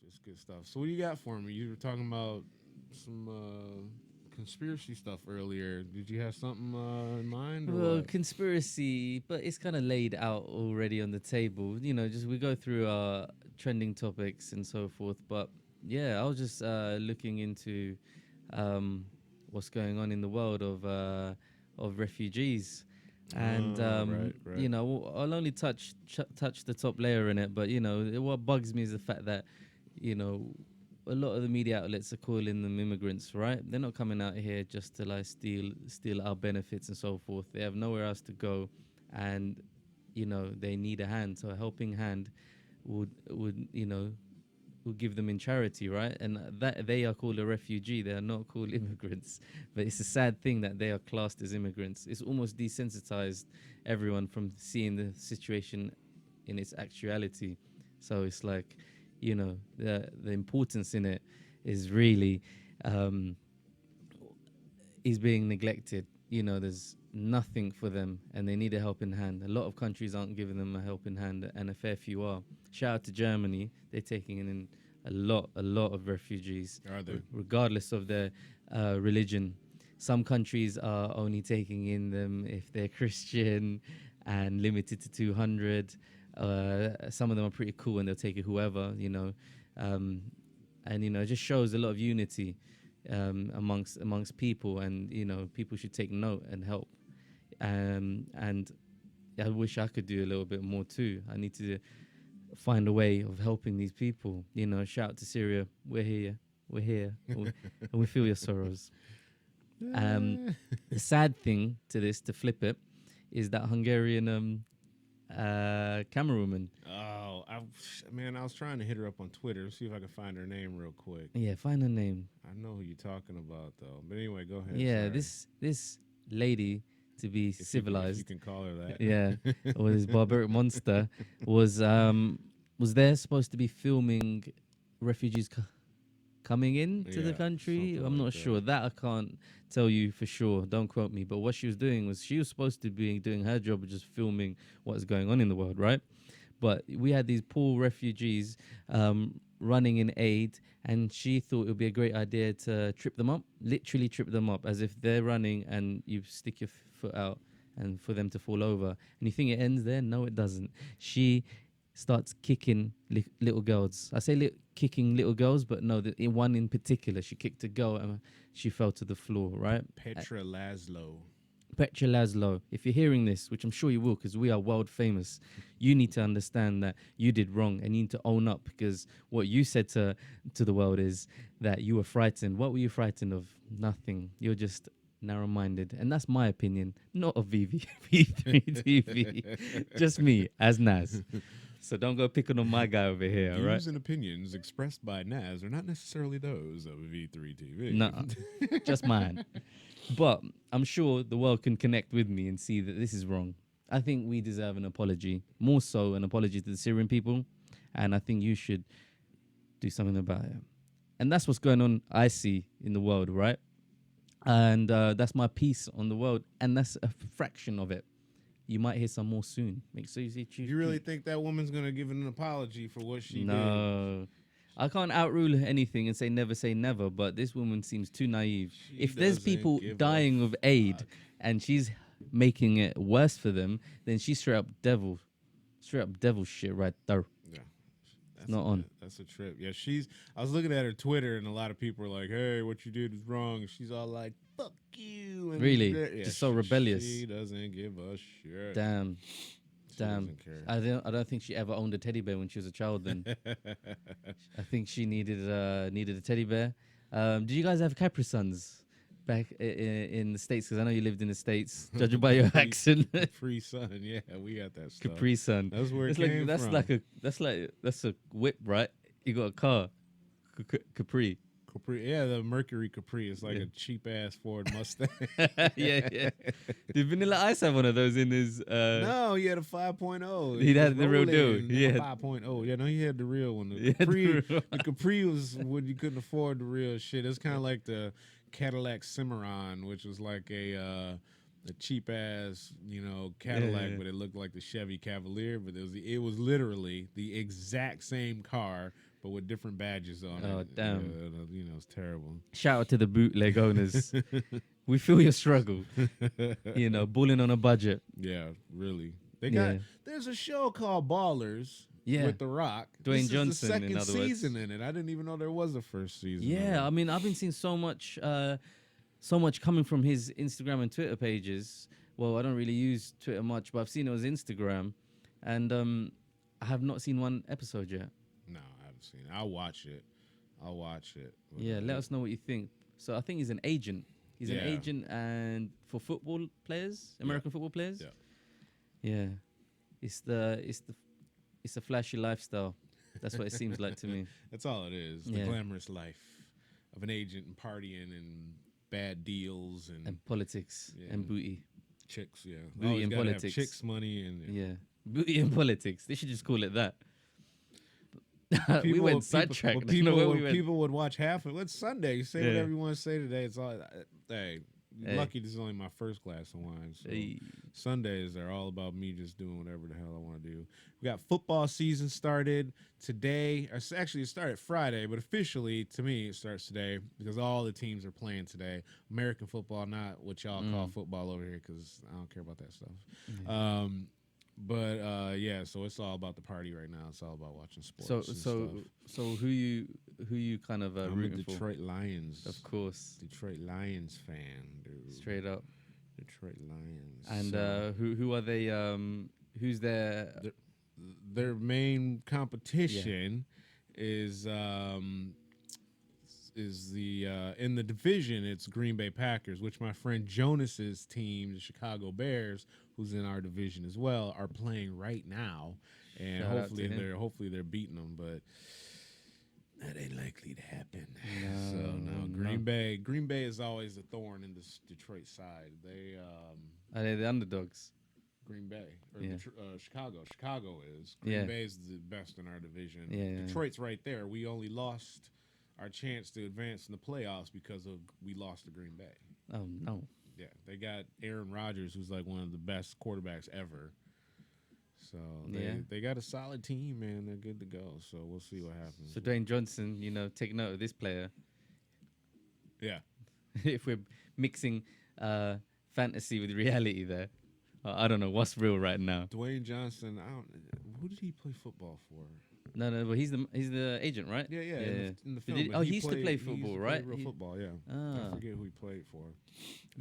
It's good stuff. So what do you got for me? You were talking about some conspiracy stuff earlier. Did you have something in mind or Well, what? conspiracy, but it's kind of laid out already on the table. Just we go through our trending topics and so forth. But yeah, I was just looking into um, what's going on in the world of refugees, and Oh, right, right. I'll only touch the top layer in it. But what bugs me is the fact that you know a lot of the media outlets are calling them immigrants, right? They're not coming out here just to like steal our benefits and so forth. They have nowhere else to go, and they need a hand. So a helping hand would give them in charity, right? And that they are called a refugee. They are not called immigrants. But it's a sad thing that they are classed as immigrants. It's almost desensitized everyone from seeing the situation in its actuality. So it's like, the importance in it is really um, is being neglected. There's nothing for them, and they need a helping hand. A lot of countries aren't giving them a helping hand, and a fair few are. Shout out to Germany; they're taking in a lot of refugees, Are they? regardless of their religion. Some countries are only taking in them if they're Christian, and limited to 200. Some of them are pretty cool, and they'll take it whoever. Um, and it just shows a lot of unity amongst people, and people should take note and help. And I wish I could do a little bit more too. I need to find a way of helping these people. Shout out to Syria. We're here, and we feel your sorrows. The sad thing to this, to flip it, is that Hungarian camerawoman. Oh, man, I was trying to hit her up on Twitter, see if I can find her name real quick. Yeah, find her name. I know who you're talking about though. But anyway, go ahead. Yeah, Sorry. this lady, to be If you civilized, can call her that. yeah, or this barbaric monster was there supposed to be filming refugees coming into the Yeah, country. something I'm like not that. sure. That I can't tell you for sure. Don't quote me. But what she was doing was she was supposed to be doing her job of just filming what's going on in the world, right? But we had these poor refugees running in aid, and she thought it would be a great idea to trip them up, literally trip them up, as if they're running and you stick your foot out and for them to fall over. And you think it ends there? No, it doesn't. She starts kicking little girls. I say kicking little girls, but no, in one in particular, she kicked a girl and she fell to the floor, right? Petra Laszlo. Petra Laszlo, if you're hearing this, which I'm sure you will because we are world famous, you need to understand that you did wrong and you need to own up, because what you said to the world is that you were frightened. What were you frightened of? Nothing. You're just narrow-minded. And that's my opinion, not of VV3 TV. Just me as Naz. So don't go picking on my guy over here, all right? Views and opinions expressed by Naz are not necessarily those of V3 TV. No, just mine. But I'm sure the world can connect with me and see that this is wrong. I think we deserve an apology, more so an apology to the Syrian people, and I think you should do something about it. And that's what's going on, I see, in the world, right? And that's my piece on the world, and that's a fraction of it. You might hear some more soon. Make sure you see. You really think that woman's gonna give an apology for what she did? No. I can't outrule anything and say never, but this woman seems too naive. She If there's doesn't people give a dying of aid fuck. and she's making it worse for them, then she's straight up devil shit right there. Yeah, that's Not on. That's a trip. Yeah, she's. I was looking at her Twitter, and a lot of people are like, "Hey, what you did is wrong." And she's all like, "Fuck you!" And Really? yeah, Just so rebellious. She doesn't give a shit. Damn. She Damn. doesn't care. I don't think she ever owned a teddy bear when she was a child then. I think she needed a teddy bear. Did you guys have Capri Suns back in the States? Because I know you lived in the States. Judging by your accent, Free Sun, yeah, we got that stuff. Capri Sun. That's where it That's came that's from. that's a whip, right? You got a car, Capri. Capri, yeah, the Mercury Capri is like Yeah. a cheap ass Ford Mustang. yeah. Did Vanilla Ice have one of those in his? No, he had a 5.0. He had was the real deal. rolling Yeah. 5.0. Yeah, no, he had the real one. He The had the Capri, real the Capri was when you couldn't afford the real shit. It's kind of like the Cadillac Cimarron, which was like a cheap ass, Cadillac, Yeah. but it looked like the Chevy Cavalier. But it was literally the exact same car, but with different badges on it. Oh, damn. You know, it's terrible. Shout out to the bootleg owners. We feel your struggle. You know, bullying on a budget. Yeah, really. Yeah. There's a show called Ballers Yeah. with The Rock. Dwayne This Johnson, is the in second other season words. in it. I didn't even know there was a first season. Yeah, I of it. mean, I've been seeing so much coming from his Instagram and Twitter pages. Well, I don't really use Twitter much, but I've seen it on his Instagram, and I have not seen one episode yet. No, I haven't seen it. I'll watch it. But, Yeah, let us know what you think. So I think he's an agent. He's an Yeah. agent and for football players, American football players. Yeah. Yeah. It's a flashy lifestyle. That's what it seems like to me. That's all it is. The Yeah. glamorous life of an agent and partying and bad deals and Politics Yeah. and booty. chicks. Yeah, Booty Always and gotta have politics. chicks, money, and Yeah. Booty and politics. They should just call it that. We People- went people- sidetracked. well, I don't know where we went. people would watch half of it. It's Sunday. You say Yeah. whatever you want to say today. It's all. Hey, Hey. lucky this is only my first glass of wine. So Hey. Sundays are all about me just doing whatever the hell I want to do. We got football season started today. Actually, it started Friday, but officially to me it starts today because all the teams are playing today. American football, not what y'all call football over here, because I don't care about that stuff. But yeah, so it's all about the party right now. It's all about watching sports. So and stuff. who you kind of I'm a rooting for? Detroit Lions. Of course, Detroit Lions fan, dude. straight up. Detroit Lions. And So who are they? Who's their? their main competition is the in the division. It's Green Bay Packers, which my friend Jonas's team, the Chicago Bears, who's in our division as well, are playing right now, and Shout out to him. hopefully they're beating them, but that ain't likely to happen. No, So no, no. Green Bay is always a thorn in this Detroit side. They Are they the underdogs? Green Bay or Yeah. Chicago. Chicago is. Green Yeah. Bay is the best in our division. Yeah. Detroit's right there. We only lost our chance to advance in the playoffs because we lost to Green Bay. Oh no. Yeah, they got Aaron Rodgers, who's like one of the best quarterbacks ever. So they got a solid team, man. They're good to go. So we'll see what happens. So Dwayne Johnson, take note of this player. Yeah. If we're mixing fantasy with reality, there, I don't know what's real right now. Dwayne Johnson, who did he play football for? No, but he's the agent, right? Yeah. In the film. Did he- but he used to play football, play right? Real He- football, yeah. Ah. I forget who he played for.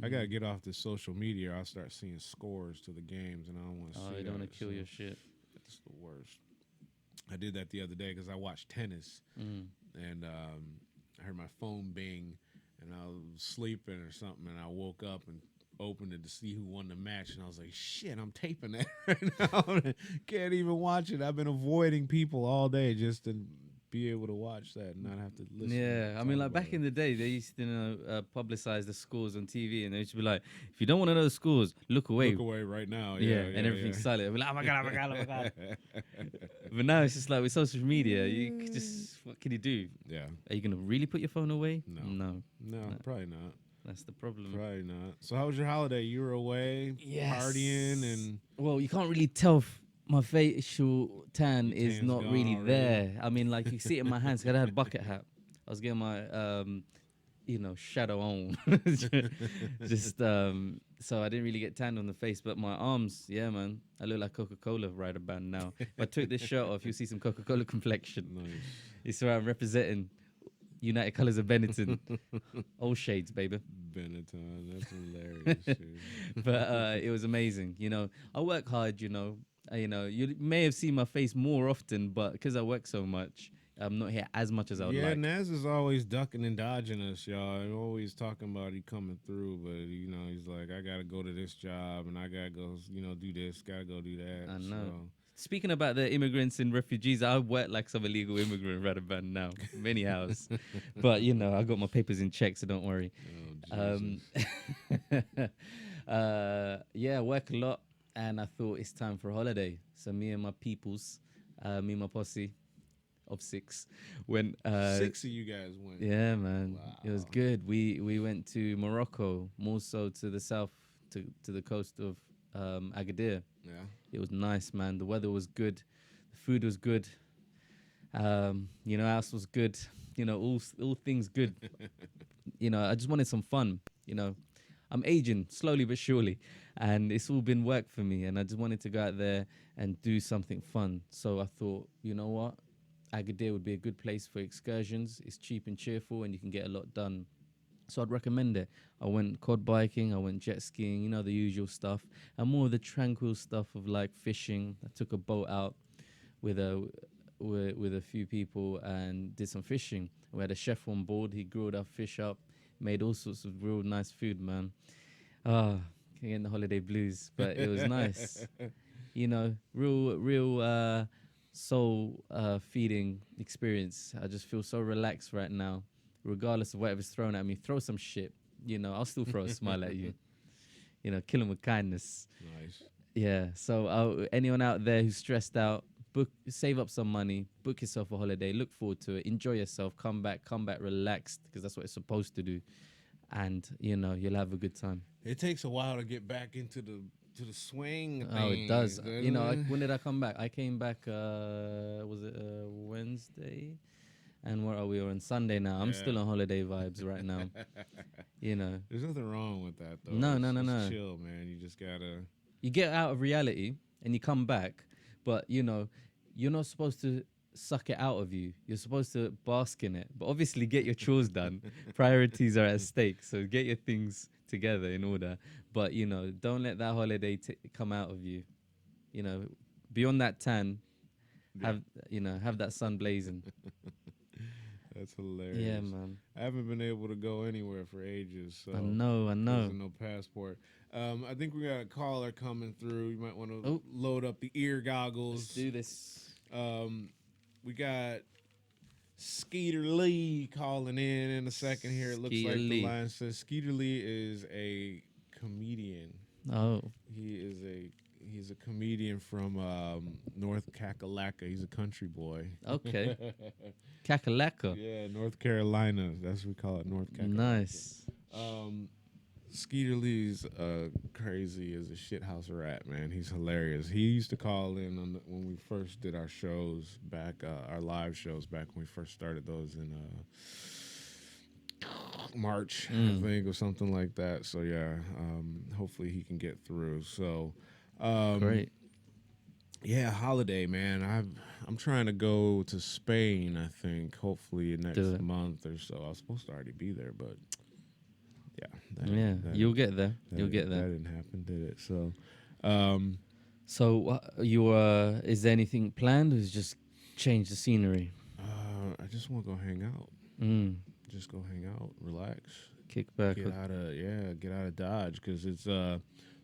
I gotta get off this social media. Or I'll start seeing scores to the games, and I don't want to see. Oh, you don't want that, to kill so your shit. It's the worst. I did that the other day because I watched tennis, and I heard my phone bing, and I was sleeping or something, and I woke up and opened it to see who won the match, and I was like, shit, I'm taping that right now. Can't even watch it. I've been avoiding people all day just to be able to watch that and not have to listen. Yeah, I mean, like back in the day, they used to publicize the scores on TV, and they used to be like, if you don't want to know the scores, look away. Look away right now. Yeah, and everything's silent. We're like, oh my god, oh my god, oh my god. Yeah. But now it's just like with social media, you could just what can you do? Yeah. Are you gonna really put your phone away? No. No, probably not. That's the problem. Probably not. So how was your holiday? You were away partying and Well, you can't really tell my facial tan Your is tan's not gone really already. there. I mean, like you see it in my hands. 'Cause I had a bucket hat. I was getting my, shadow on. Just so I didn't really get tanned on the face, but my arms, yeah, man, I look like Coca-Cola right about now. If I took this shirt off, you'll see some Coca-Cola complexion. nice. It's where I'm representing United Colors of Benetton. Old shades, baby. Benetton, that's hilarious. Dude. But it was amazing. I work hard. You may have seen my face more often, but because I work so much, I'm not here as much as I would Yeah, like. Naz is always ducking and dodging us, y'all. And always talking about he coming through, but he's like, I gotta go to this job and I gotta go, do this, gotta go do that. I know. So. Speaking about the immigrants and refugees, I work like some illegal immigrant right about now, many hours. But I got my papers in check, so don't worry. Oh, Jesus. Yeah, I work a lot, and I thought it's time for a holiday. So me and my peoples, me and my posse of 6 went. 6 of you guys went. Yeah, man, it was Wow. good. We went to Morocco, more so to the south, to the coast of Agadir. Yeah. It was nice, man. The weather was good, the food was good. House was good. All things good. I just wanted some fun. I'm aging slowly but surely, and it's all been work for me. And I just wanted to go out there and do something fun. So I thought, you know what, Agadir would be a good place for excursions. It's cheap and cheerful, and you can get a lot done. So I'd recommend it. I went quad biking, I went jet skiing, the usual stuff, and more of the tranquil stuff of like fishing. I took a boat out with a with a few people and did some fishing. We had a chef on board. He grilled our fish up, made all sorts of real nice food, man. Ah, getting the holiday blues, but it was nice. Real soul feeding experience. I just feel so relaxed right now, regardless of whatever's thrown at me. Throw some shit, I'll still throw a smile at you. Kill them with kindness. Nice. Yeah. So anyone out there who's stressed out, save up some money, book yourself a holiday, look forward to it, enjoy yourself, come back relaxed, because that's what it's supposed to do, and you'll have a good time. It takes a while to get back into the swing. Oh, it does. Doesn't When did I come back? I came back. Was it Wednesday? And where are we? We're on Sunday now. I'm still on holiday vibes right now. There's nothing wrong with that though. No. It's chill, man. You just gotta. You get out of reality and you come back, but you're not supposed to suck it out of you. You're supposed to bask in it. But obviously, get your chores done. Priorities are at stake, so get your things together in order. But don't let that holiday come out of you. Beyond that tan, have that sun blazing. That's hilarious. Yeah, man. I haven't been able to go anywhere for ages. So I know. there's no passport. I think we got a caller coming through. You might want to load up the ear goggles. Let's do this. We got Skeeter Lee calling in a second here. It looks Skeeter like Lee. the line says Skeeter Lee is a comedian. Oh. He's a comedian from North Kakalaka. He's a country boy. Okay. Kakalaka. Yeah, North Carolina. That's what we call it, North Kakalaka. Nice. Skeeter Lee's crazy as a shithouse rat, man. He's hilarious. He used to call in when we first did our shows back, our live shows back when we first started those in March, I think, or something like that. So yeah, hopefully he can get through. So Great. yeah, holiday, man. I'm trying to go to Spain, I think, hopefully next month or so. I was supposed to already be there, but yeah. You'll get there. You'll get there. That didn't happen, did it? So is there anything planned, or is it just change the scenery? I just want to go hang out. Just go hang out, relax, Kick back. get out of Dodge, because it's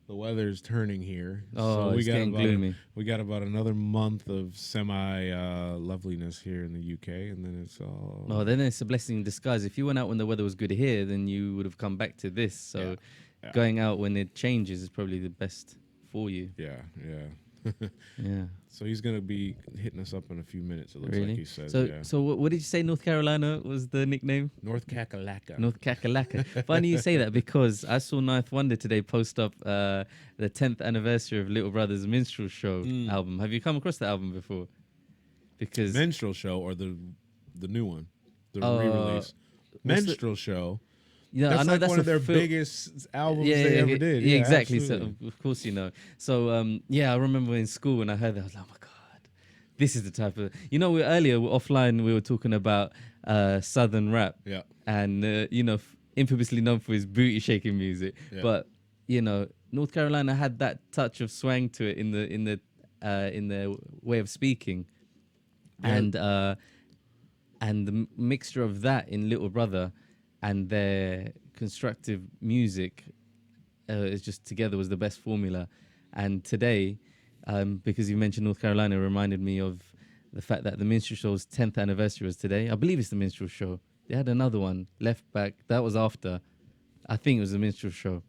the weather's turning here. Oh, so it's getting gloomy. We got about another month of semi loveliness here in the UK, and then it's all. Oh, then it's a blessing in disguise. If you went out when the weather was good here, then you would have come back to this. So going out when it changes is probably the best for you. Yeah. Yeah. So he's gonna be hitting us up in a few minutes. It looks Really? like he says. So what did you say? North Carolina was the nickname? North Kakalaka. North Kakalaka. Funny you say that, because I saw Ninth Wonder today post up the 10th anniversary of Little Brother's Minstrel Show album. Have you come across that album before? Because Minstrel Show, or the new one, the re-release. Minstrel Show. Yeah, that's I know like that's one of their film. biggest albums they ever did. Yeah, exactly. Absolutely. So of course you know. So I remember in school when I heard that, I was like, oh my god, this is the type of earlier offline we were talking about Southern rap. Yeah. And infamously known for his booty shaking music. Yeah. But North Carolina had that touch of swang to it in the way of speaking, yeah. And the mixture of that in Little Brother and their constructive music is just together was the best formula. And today, because you mentioned North Carolina, reminded me of the fact that the Minstrel Show's 10th anniversary was today. I believe it's the Minstrel Show. They had another one, Left Back. That was after. I think it was the Minstrel Show.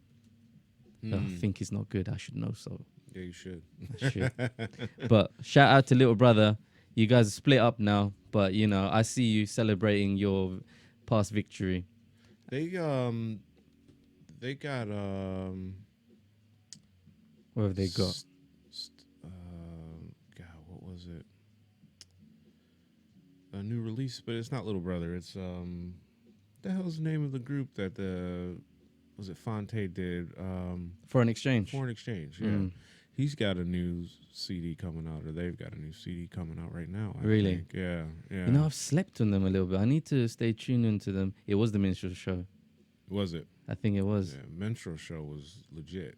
I think it's not good. I should know so. Yeah, you should. I should. But shout out to Little Brother. You guys are split up now, but I see you celebrating your past victory. They got Where have they got? God, what was it? new release, but it's not Little Brother. It's the hell's the name of the group that was it Fonte did? Foreign Exchange. Foreign Exchange. Yeah, he's got a new CD coming out, or they've got a new CD coming out right now. I Really? think. Yeah, yeah. You know, I've slept on them a little bit. I need to stay tuned into them. It was the Minstrel Show. Was it? I think it was. Yeah, Minstrel Show was legit.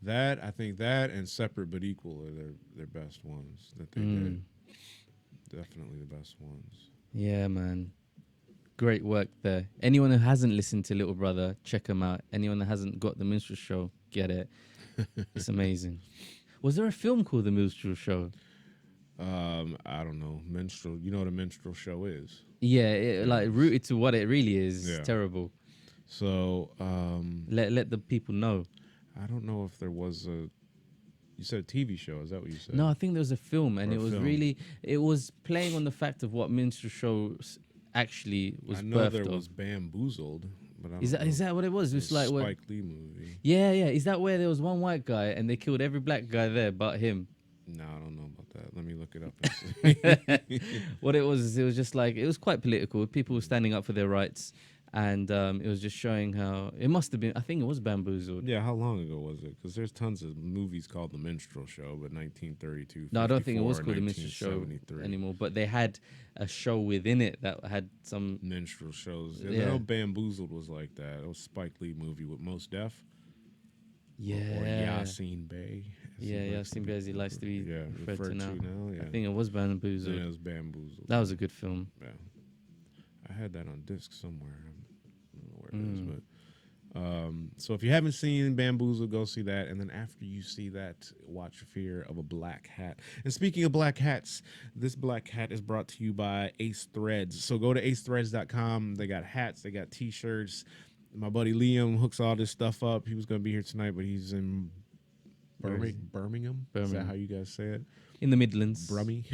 I think that and Separate But Equal are their best ones that they did. Definitely the best ones. Yeah, man. Great work there. Anyone who hasn't listened to Little Brother, check them out. Anyone that hasn't got the Minstrel Show, get it. It's amazing. Was there a film called The Minstrel Show? I don't know. Minstrel. You know what a minstrel show is? Yeah, like rooted to what it really is. Yeah. It's terrible. So Let the people know. I don't know if there was a. You said a TV show. Is that what you said? No, I think there was a film, and Or it a was film. really, it was playing on the fact of what minstrel shows actually was I know birthed there of. was Bamboozled, but I don't Is know. that what it was? It It was like what? Spike Lee movie. Yeah. Is that where there was one white guy and they killed every black guy there but him? No, I don't know about that. Let me look it up. And see. What it was just like, it was quite political. People were standing up for their rights, and it was just showing how it must have been. I think it was Bamboozled. Yeah, how long ago was it? Because there's tons of movies called The Minstrel Show, but 1932. No, I don't think it was 54, called the Minstrel Show 1973. anymore. But they had a show within it that had some. Minstrel shows. Yeah. I know Bamboozled was like that. It was a Spike Lee movie with Mos Def. Yeah. Or Yasin Bey. as he Yeah, likes to Yasin be Bey, as he likes to be referred to now. Yeah. I think it was Bamboozled. Yeah, it was Bamboozled. That was a good film. Yeah. I had that on disc somewhere. I don't know where it is, but so if you haven't seen Bamboozled, go see that. And then after you see that, watch Fear of a Black Hat. And speaking of black hats, this black hat is brought to you by Ace Threads. So go to acethreads.com. They got hats, they got t-shirts. My buddy Liam hooks all this stuff up. He was going to be here tonight, but he's in Where is he? Birmingham. Is that how you guys say it? In the Midlands. Brummy.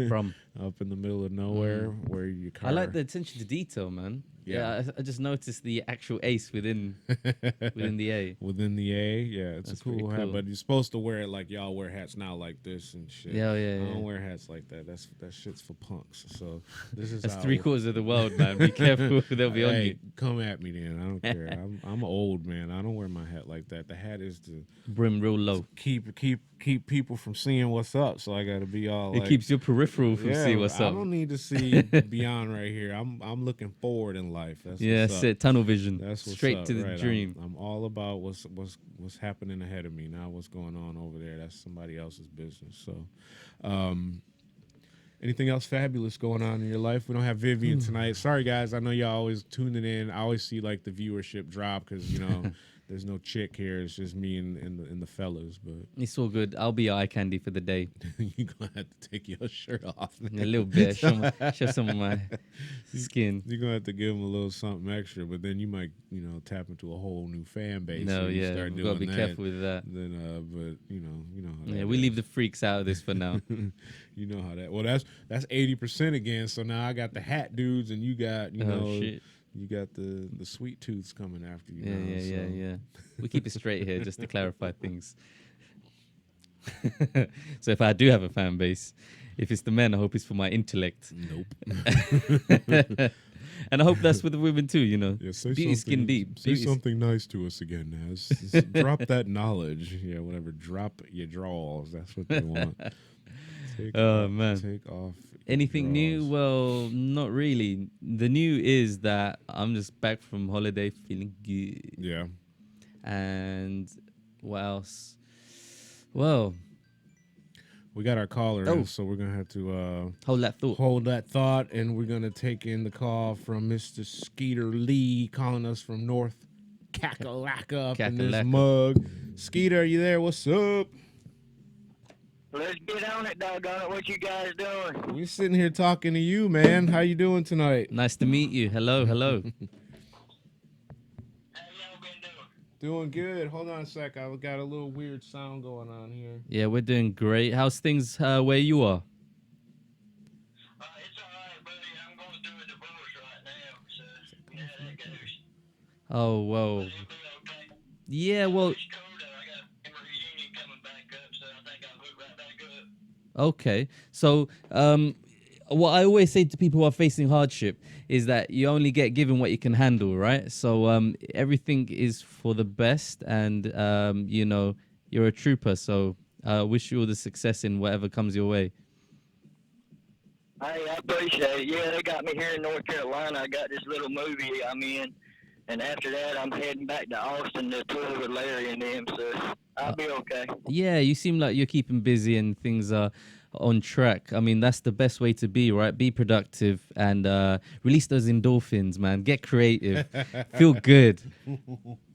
Brum. Up in the middle of nowhere where your car. I like the attention to detail, man. Yeah. I just noticed the actual ace within the A. Within the A, yeah, it's That's a cool pretty hat, cool. but you're supposed to wear it like y'all wear hats now, like this and shit. Yeah, I don't yeah. wear hats like that. That shit's for punks. So this is That's how 3/4 of the world, man. Be careful, they'll be on Hey, you. come at me then. I don't care. I'm old man. I don't wear my hat like that. The hat is to Brim real low. keep people from seeing what's up. So I got to be all. It like, keeps your peripheral from yeah, seeing what's I up. don't need to see beyond right here. I'm looking forward in life. That's Yeah, what's that's up. it. Tunnel vision. That's what's Straight up, to the right. dream. I'm all about what's happening ahead of me, not what's going on over there. That's somebody else's business. So, anything else fabulous going on in your life? We don't have Vivian tonight. Sorry, guys. I know y'all always tuning in. I always see like the viewership drop because there's no chick here. It's just me and the fellas. But It's all good. I'll be your eye candy for the day. you're gonna have to take your shirt off. Man. A little bit. Show some of my skin. You're gonna have to give them a little something extra, but then you might, tap into a whole new fan base. No, if you yeah. start We've doing got to be that. careful with that. Then, but you know how Yeah, that we is. leave the freaks out of this for now. You know how that. Well, that's 80% again. So now I got the hat dudes, and you got Shit. you got the sweet tooths coming after you. Yeah, now, yeah. We keep it straight here just to clarify things. So if I do have a fan base, if it's the men, I hope it's for my intellect. Nope. And I hope that's for the women too, Yeah, say Beauty skin something- deep. Say Beauty- something nice to us again, Naz. Drop that knowledge. Yeah, whatever. Drop your draws. That's what they want. Take Oh, off, man. Take off. your Anything new? draws. Well, not really. The new is that I'm just back from holiday feeling good. Yeah. And what else? Well, We got our caller, Oh. in, so we're gonna have to hold that thought. hold that thought, and we're gonna take in the call from Mr. Skeeter Lee, calling us from North Kakalaka up in this Kakalaka. mug. Skeeter, are you there? What's up? Let's get on it, doggone it. What you guys doing? We're sitting here talking to you, man. How you doing tonight? Nice to meet you. Hello. How y'all been doing? Doing good. Hold on a sec. I got a little weird sound going on here. Yeah, we're doing great. How's things where you are? It's all right, buddy. I'm going through a divorce right now, so yeah, that goes. Oh, whoa. It'll be okay. Yeah, well, It's cold, though. I got a family reunion coming back up, so I think I'll hook right back up. okay. So, what I always say to people who are facing hardship is that you only get given what you can handle, right? So everything is for the best, and you know, you're a trooper. So I wish you all the success in whatever comes your way. Hey, I appreciate it. Yeah, they got me here in North Carolina. I got this little movie I'm in, and after that, I'm heading back to Austin to tour with Larry and them. So I'll be okay. Yeah, you seem like you're keeping busy and things are on track. I mean, that's the best way to be, right? Be productive and release those endorphins, man. Get creative, feel good.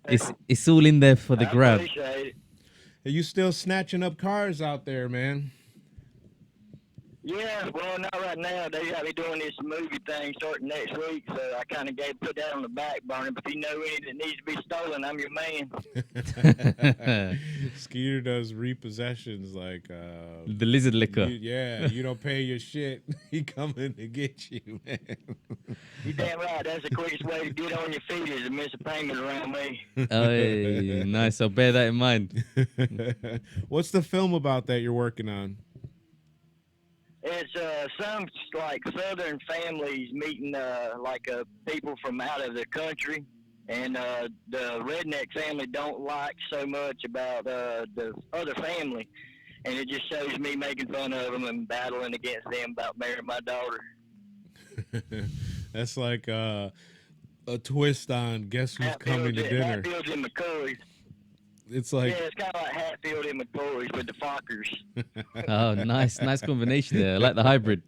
It's all in there for the I grab. appreciate it. Are you still snatching up cars out there, man? Yeah, well, not right now. They got me doing this movie thing starting next week, so I kind of put that on the back burner. But if you know any that needs to be stolen, I'm your man. Skeeter does repossessions like The lizard liquor. you don't pay your shit, he coming to get you, man. You damn right. That's the quickest way to get on your feet is to miss a payment around me. Hey, nice. I'll bear that in mind. What's the film about that you're working on? It's some like Southern families meeting people from out of the country, and the redneck family don't like so much about the other family, and it just shows me making fun of them and battling against them about marrying my daughter. That's like a twist on Guess Who's Coming to Dinner. Hatfields and McCoys. It's like, Yeah, it's kind of like Hatfield and McCoys with the Fockers. Oh, nice combination there. I like the hybrid.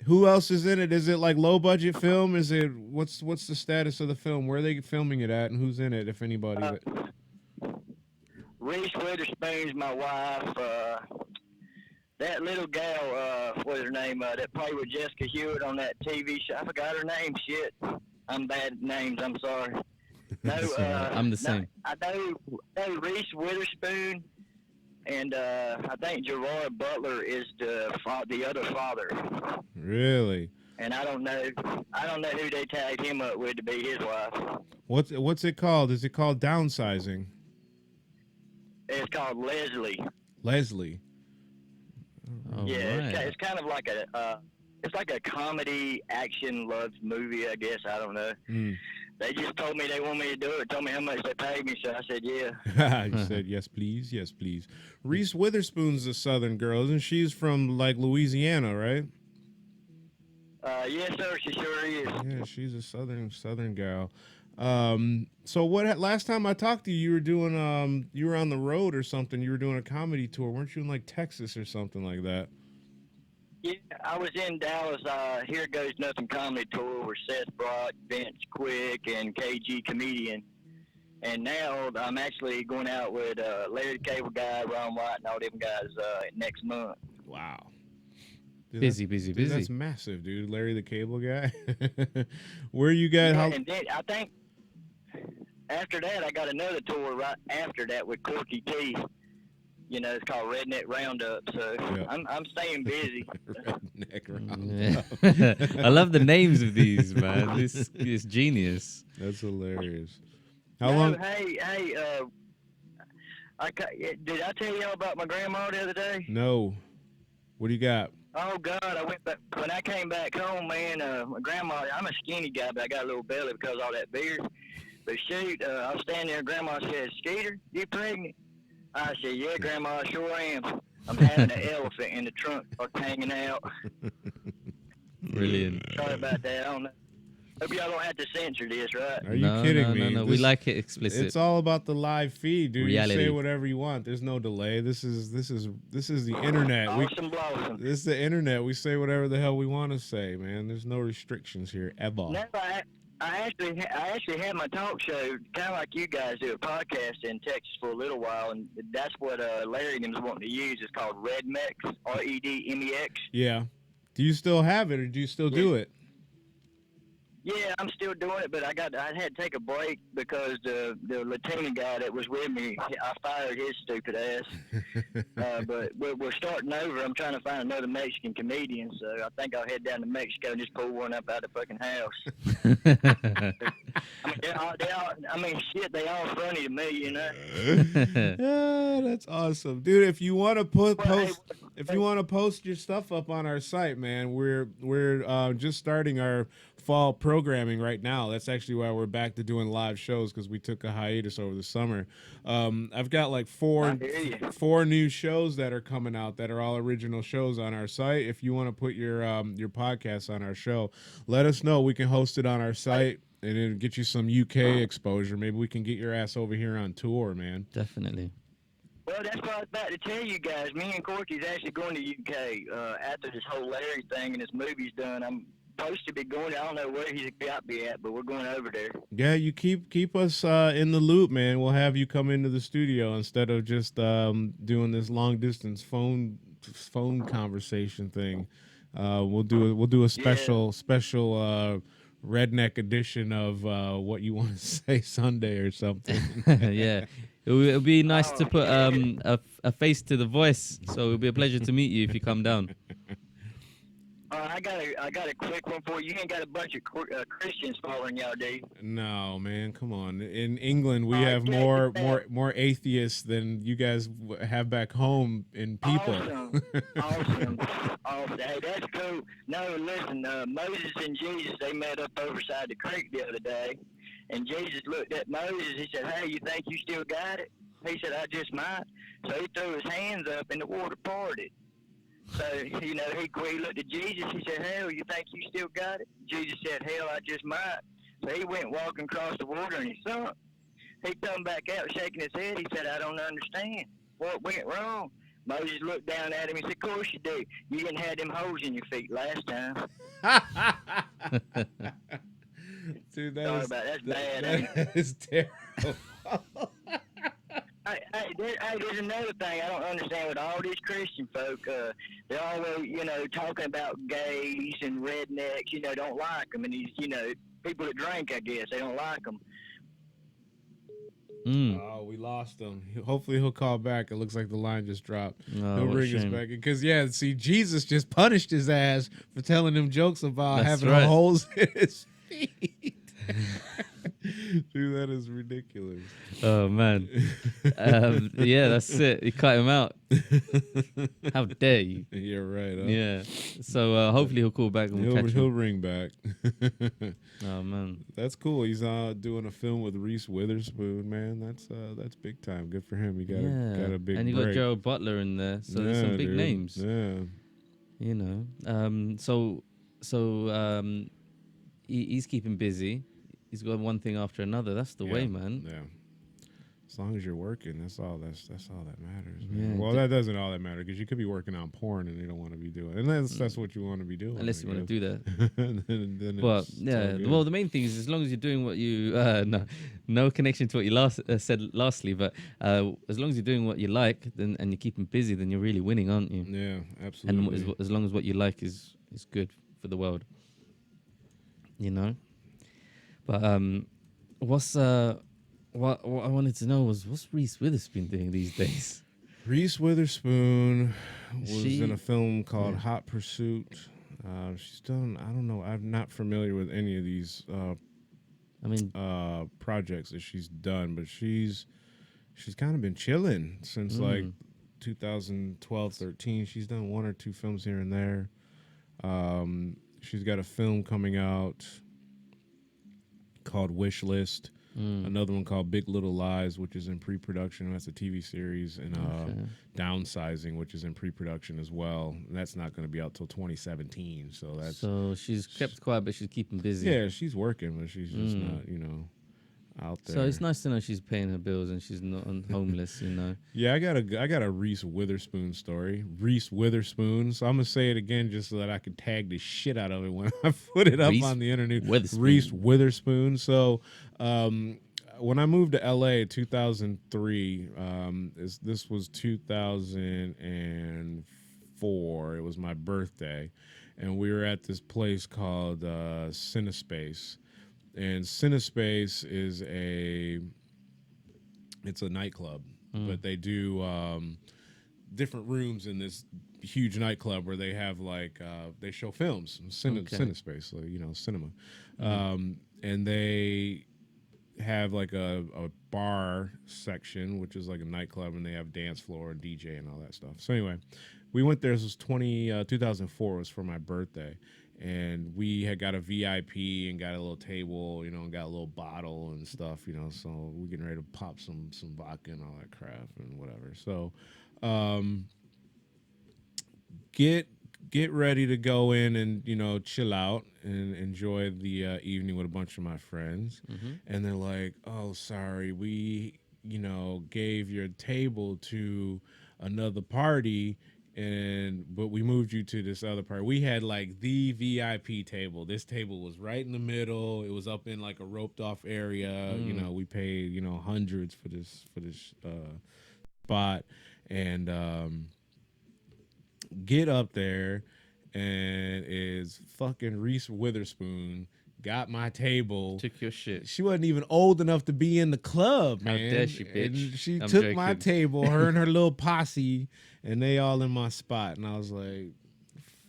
who else is in it? Is it like low budget film? Is it what's the status of the film? Where are they filming it at, and who's in it, if anybody? Reese Witherspoon's my wife. That little gal, what's her name? That played with Jessica Hewitt on that TV show. I forgot her name. Shit, I'm bad at names. I'm sorry. No, I'm the same. I know Reese Witherspoon, and I think Gerard Butler is the other father. Really? And I don't know who they tagged him up with to be his wife. What's it called? Is it called Downsizing? It's called Leslie. Leslie. Oh, Yeah, right. it's kind of like it's like a comedy action love movie, I guess. I don't know. Mm. They just told me they want me to do it. Told me how much they paid me, so I said yeah. You said yes, please, yes, please. Reese Witherspoon's a Southern girl, isn't she? She's from like Louisiana, right? Yes, sir. She sure is. Yeah, she's a Southern gal. So what? Last time I talked to you, you were doing you were on the road or something. You were doing a comedy tour, weren't you? In like Texas or something like that. Yeah, I was in Dallas. Here Goes Nothing comedy tour with Seth Brock, Vince Quick, and KG Comedian. And now I'm actually going out with Larry the Cable Guy, Ron White, and all them guys next month. Wow. Dude, Busy. That's massive, dude. Larry the Cable Guy. Where you guys? Yeah, and then I think after that I got another tour right after that with Corky T. You know, it's called Redneck Roundup. So Yep. I'm staying busy. Redneck Yeah. Roundup. I love the names of these, man. This is genius. That's hilarious. How long? Hey, did I tell y'all about my grandma the other day? No. What do you got? Oh God, I went back when I came back home, man. My grandma, I'm a skinny guy, but I got a little belly because of all that beer. But shoot, I was standing there, and Grandma said, "Skeeter, you pregnant?" I said, "Yeah, Grandma, I sure am. I'm having an elephant in the trunk hanging out." Brilliant. Sorry about that. I don't know. Hope y'all don't have to censor this, right? Are you kidding me? No. We like it explicit. It's all about the live feed, dude. Reality. You say whatever you want. There's no delay. This is the internet. Awesome blossom. This is the internet. We say whatever the hell we want to say, man. There's no restrictions here ever. No, I actually had my talk show, kind of like you guys do, a podcast in Texas for a little while, and that's what Larry and was wanting to use. It's called Redmex, REDMEX. Yeah. Do you still have it, or do you still do it? Yeah, I'm still doing it, but I had to take a break because the Latino guy that was with me, I fired his stupid ass. But we're starting over. I'm trying to find another Mexican comedian, so I think I'll head down to Mexico and just pull one up out of the fucking house. Shit, they all funny to me, you know. Yeah, that's awesome, dude. If you want to if you want to post your stuff up on our site, man, we're just starting our fall programming right now. That's actually why we're back to doing live shows, because we took a hiatus over the summer. I've got like I hear you. four new shows that are coming out that are all original shows on our site. If you want to put your podcast on our show, let us know. We can host it on our site and then get you some UK exposure. Maybe we can get your ass over here on tour, man. Definitely. Well, that's what I was about to tell you guys. Me and Corky's actually going to UK after this whole Larry thing and this movie's done. I'm supposed to be going. I don't know where he's got me at, but we're going over there. Yeah, you keep us in the loop, man. We'll have you come into the studio instead of just doing this long distance phone conversation thing. We'll do a special redneck edition of what you want to say Sunday or something. Yeah. It'll be nice to put a face to the voice. So it'll be a pleasure to meet you if you come down. I got a quick one for you. You ain't got a bunch of Christians following y'all, do you? No, man, come on. In England, we Oh, have yeah, more atheists than you guys have back home in people. Awesome. Hey, that's cool. No, listen, Moses and Jesus, they met up overside the creek the other day, and Jesus looked at Moses. He said, "Hey, you think you still got it?" He said, "I just might." So he threw his hands up, and the water parted. So, he looked at Jesus. He said, "Hell, you think you still got it?" Jesus said, "Hell, I just might." So he went walking across the water, and he sunk. He come back out shaking his head. He said, "I don't understand. What went wrong?" Moses looked down at him and said, "Of course you do. You didn't have them holes in your feet last time." Dude, Sorry about that. That's bad, ain't it? that is terrible. Hey, there's another thing I don't understand with all these Christian folk. They're always, talking about gays and rednecks, don't like them. And these, people that drink, I guess, they don't like them. Oh, we lost him. Hopefully he'll call back. It looks like the line just dropped. Oh, He'll what a bring us shame. back. Because, see, Jesus just punished his ass for telling him jokes about That's having right. holes in his feet. Dude, that is ridiculous. Oh man. Yeah, that's it. You cut him out. How dare you? You're right. Huh? Yeah. So hopefully he'll call back and we'll catch He'll him. ring back. Oh man. That's cool. He's doing a film with Reese Witherspoon, man. That's big time. Good for him. He got a big and you break. got Gerald Butler in there, so there's some big dude. names. Yeah. He's keeping busy. He's got one thing after another. That's the way, man. Yeah. As long as you're working, that's all that matters. Man. Yeah, Well, that doesn't all that matter, because you could be working on porn and you don't want to be doing. Unless that's what you want to be doing. Unless you want to do that. then Well, it's all yeah. good. Well, the main thing is, as long as you're doing what you no connection to what you said lastly, but as long as you're doing what you like, then and you're keeping busy, then you're really winning, aren't you? Yeah, absolutely. And as long as what you like is good for the world, But what I wanted to know was, what's Reese Witherspoon doing these days? Reese Witherspoon was She- in a film called Hot Pursuit. She's done. I don't know. I'm not familiar with any of these projects that she's done, but she's kind of been chilling since like 2012, 13. She's done one or two films here and there. She's got a film coming out called Wish List. Another one called Big Little Lies, which is in pre-production. That's a TV series. And Downsizing, which is in pre-production as well. And that's not going to be out till 2017. So she's kept quiet, but she's keeping busy. yeah, she's working, but she's just not, out there. So it's nice to know she's paying her bills and she's not homeless. Yeah, I got a Reese Witherspoon story. Reese Witherspoon. So I'm gonna say it again just so that I can tag the shit out of it when I put it up Reese on the internet. Witherspoon. Reese Witherspoon. So when I moved to LA in 2003, this was 2004. It was my birthday, and we were at this place called Cinespace. And Cinespace is it's a nightclub, but they do different rooms in this huge nightclub where they have they show films, Cinespace, so, cinema, and they have like a bar section, which is like a nightclub, and they have dance floor and DJ and all that stuff. So anyway, we went there. This was 2004. It was for my birthday, and we had got a VIP and got a little table, you know, and got a little bottle and stuff, you know. So we're getting ready to pop some vodka and all that crap and whatever. So, get ready to go in and, you know, chill out and enjoy the evening with a bunch of my friends. And they're like, "Oh, sorry, we, you know, gave your table to another party, but we moved you to this other party." We had like the VIP table. This table was right in the middle. It was up in like a roped off area. You know, we paid, you know, hundreds for this spot, and get up there, and is fucking Reese Witherspoon got my table. Took your shit. She wasn't even old enough to be in the club, man. How dare she, bitch. And she I'm took joking. my table, her and her little posse, and they all in my spot. And I was like,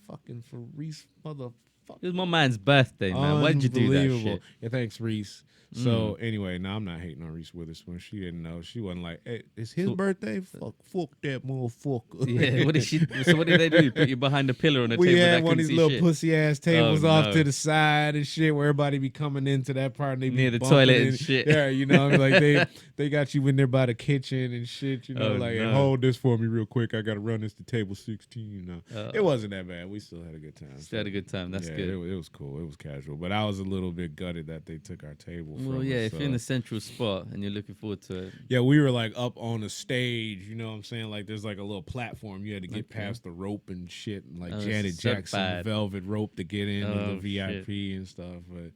fucking for Reese, motherfucker. It was my man's birthday, man. Why'd you do that shit? Yeah, thanks, Reese. So anyway, no, I'm not hating on Reese Witherspoon. She didn't know. She wasn't like, "Hey, it's his birthday. Fuck that motherfucker." Yeah, what did she? So what did they do? Put you behind the pillar on a We table had that one of couldn't these see little shit? pussy ass tables off no. to the side and shit, where everybody be coming into that part and they be Near the bumping toilet in. and shit. Yeah, you know, like they got you in there by the kitchen and shit. You know, Oh, like no. hold this for me real quick. I gotta run this to table 16. You know, it wasn't that bad. We still had a good time. Still had a good time. That's Yeah, good. It was cool. It was casual, but I was a little bit gutted that they took our table. Well, from yeah, us, if you're in the central spot and you're looking forward to it. yeah, we were like up on the stage, you know what I'm saying? Like there's like a little platform. You had to get Okay. past the rope and shit, and like Oh, Janet so Jackson bad. velvet rope to get in Oh, the VIP and stuff. But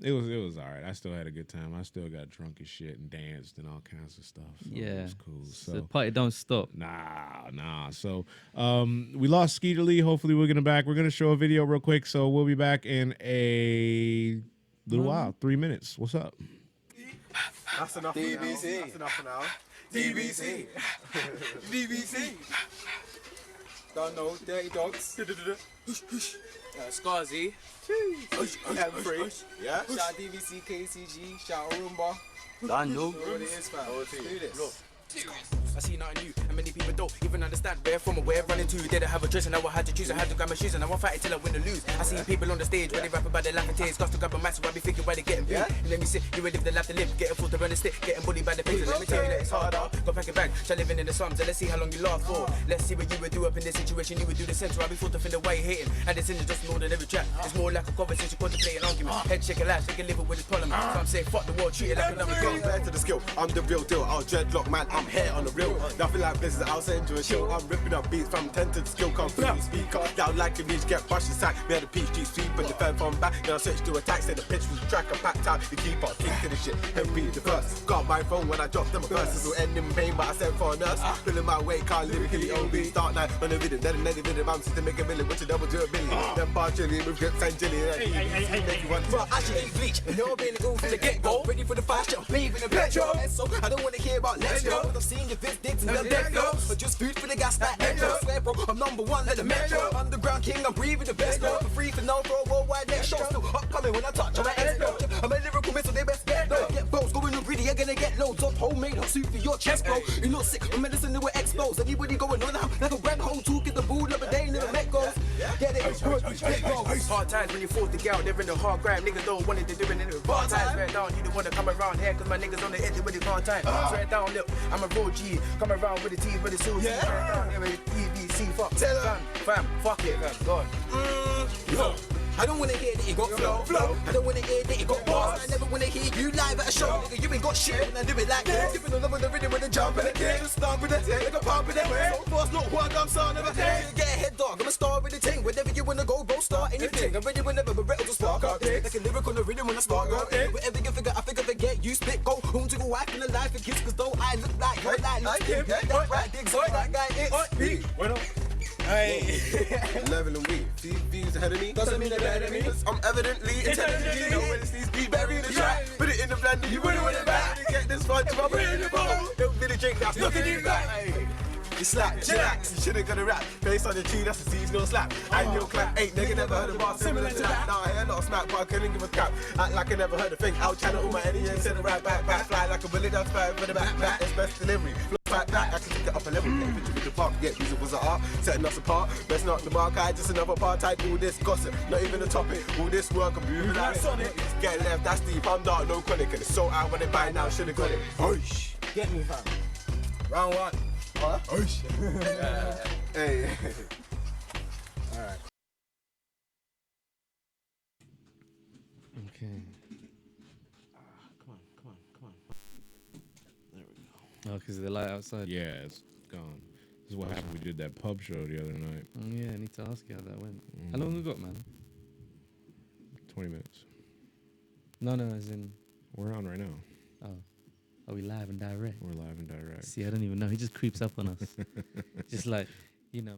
it was all right. I still had a good time. I still got drunk as shit and danced and all kinds of stuff. So Yeah. it was cool. So So the party don't stop. nah. So we lost Skeeter Lee. Hopefully we're gonna back. We're gonna show a video real quick. So we'll be back in a little while. 3 minutes. What's up? That's enough for now. DBC. That's enough for now. DBC. DBC. Don't know, dirty dogs. Scarzy. M3. Yeah? Shout out DBC, KCG, shout out Roomba. Done, no. Know what it is, fam. Let's do this. I see nothing new, and many people don't even understand where from or where I'm running to. Didn't have a choice, and now I had to choose. I had to grab my shoes, and now I'm fighting till I win or lose. I see people on the stage when they rap about their laughing tears. Got to grab a mic, so I be thinking why they getting beat. And let me sit, you will live the life to live. Getting full to run the stick, getting bullied by the pigs. Let me tell you that it's harder. Go pack it back, try living in the slums, and let's see how long you last for. Let's see what you would do up in this situation. You would do the same, so I be full to feel the way you hating. And this is just more than every chat. It's more like a conversation, contemplating argument. Head shaking life, so you can live it with this problem. So I'm saying, fuck the world, treat it like another girl. Better to the skill, I'm the real deal. I'll dreadlock, man, I'm here on the real. Nothing like business, I'll send you a chill. I'm ripping up beats from 10 to the skill, come through the speaker. Y'all like it, means get brushed aside. We had a PG sweep, but the fan from back. Then I switched to attack, said the pitch was track, I packed out the keeper, king to the shit. And beat the first. Got my phone when I dropped them first. This will end in pain, but I sent for a nurse. Filling my weight, can't lyrically OB. Start night on the video, then the video, I'm to make a million, which you double do a billion. Then bar chili with grips and jelly. But I should eat bleach, and no been go from the get-go. Ready for the fast show, leaving the petrol. So I don't wanna hear about let's go. I've seen your vid digs and the let go. But just food for the gas that echo. Swear bro, I'm number one at the metro. Underground king, I'm breathing the best. For free for no for a worldwide next show. Still upcoming when I touch on my explode. I'm a lyrical missile, they best get though. Get bows going on greedy, you're gonna get loads of homemade hot soup for your chest, bro. You're not sick, I'm medicine that were exposed. Anybody going on now, like a red hole talking the ball of a day, never met goes. Get it, good, get goes. Hard times when you force to get out, they're in the hard grind. Niggas don't want it to do it in the hard times. Swear down, you don't wanna come around here, cause my niggas on the edge with the hard time. Swear down, look, I'm a raw G, come around with the T, with the suit. Swear down, here with the EBC, fuck. Fam, fuck it, fam, go on. Yo. I don't wanna hear that you got flow. I don't wanna hear that you got bars. I never wanna hear you live at a show. Nigga, you ain't got shit when I do it like this. Giving the love with the rhythm with the jump and the kick. Stomp with the thing, like a pump with the way. So fast, not one, I'm son of a thing. Get a head dog, I'm a star with the ting. Whenever you wanna go, bro, start anything. I'm ready whenever the riddle to spark up. Like a lyric on the rhythm when I start go. Whatever you figure, I forget you spit. Go home to go wife in the life of kids, cause though I look like you're like him. That right, digs, that guy is me. Hey, level and weed. See views ahead of me. Doesn't mean they're better than me. I'm evidently intelligent. You know when it's these be buried in the trap. Put it in the blender, you wouldn't want it back. Get this fun, if I put it in the bowl. Don't really drink that. Look at you back. You slap, chillax, you shouldn't gonna rap. Face on the tree, that's a seasonal slap. And you'll clap, ain't nigga never heard a bar similar to that. Now I hear a lot of smack, but I couldn't give a crap. Act like I never heard a thing. Out channel all my energy and send it right back. Fly like a bullet, that's fire for the back. It's best delivery. like that, I can take it up a level. Get picture with the park, get music was an art, setting us apart. Best not the mark, I just another part. I all this gossip, not even a topic. All this work, I'm moving like Sonic. Get left, that's deep, I'm dark, no chronic. And it's so out when they buy now, should've got it. Oish. Get me, fam. Round one. What? Oish. Hey. Alright. Okay. Come on. There we go. Oh, because of the light outside. Yeah, it's gone. This is what happened. We did that pub show the other night. Oh, yeah, I need to ask you how that went. How long we got, man? 20 minutes. No, as in. We're on right now. Oh. Are we live and direct? We're live and direct. See, I don't even know. He just creeps up on us. Just like, you know.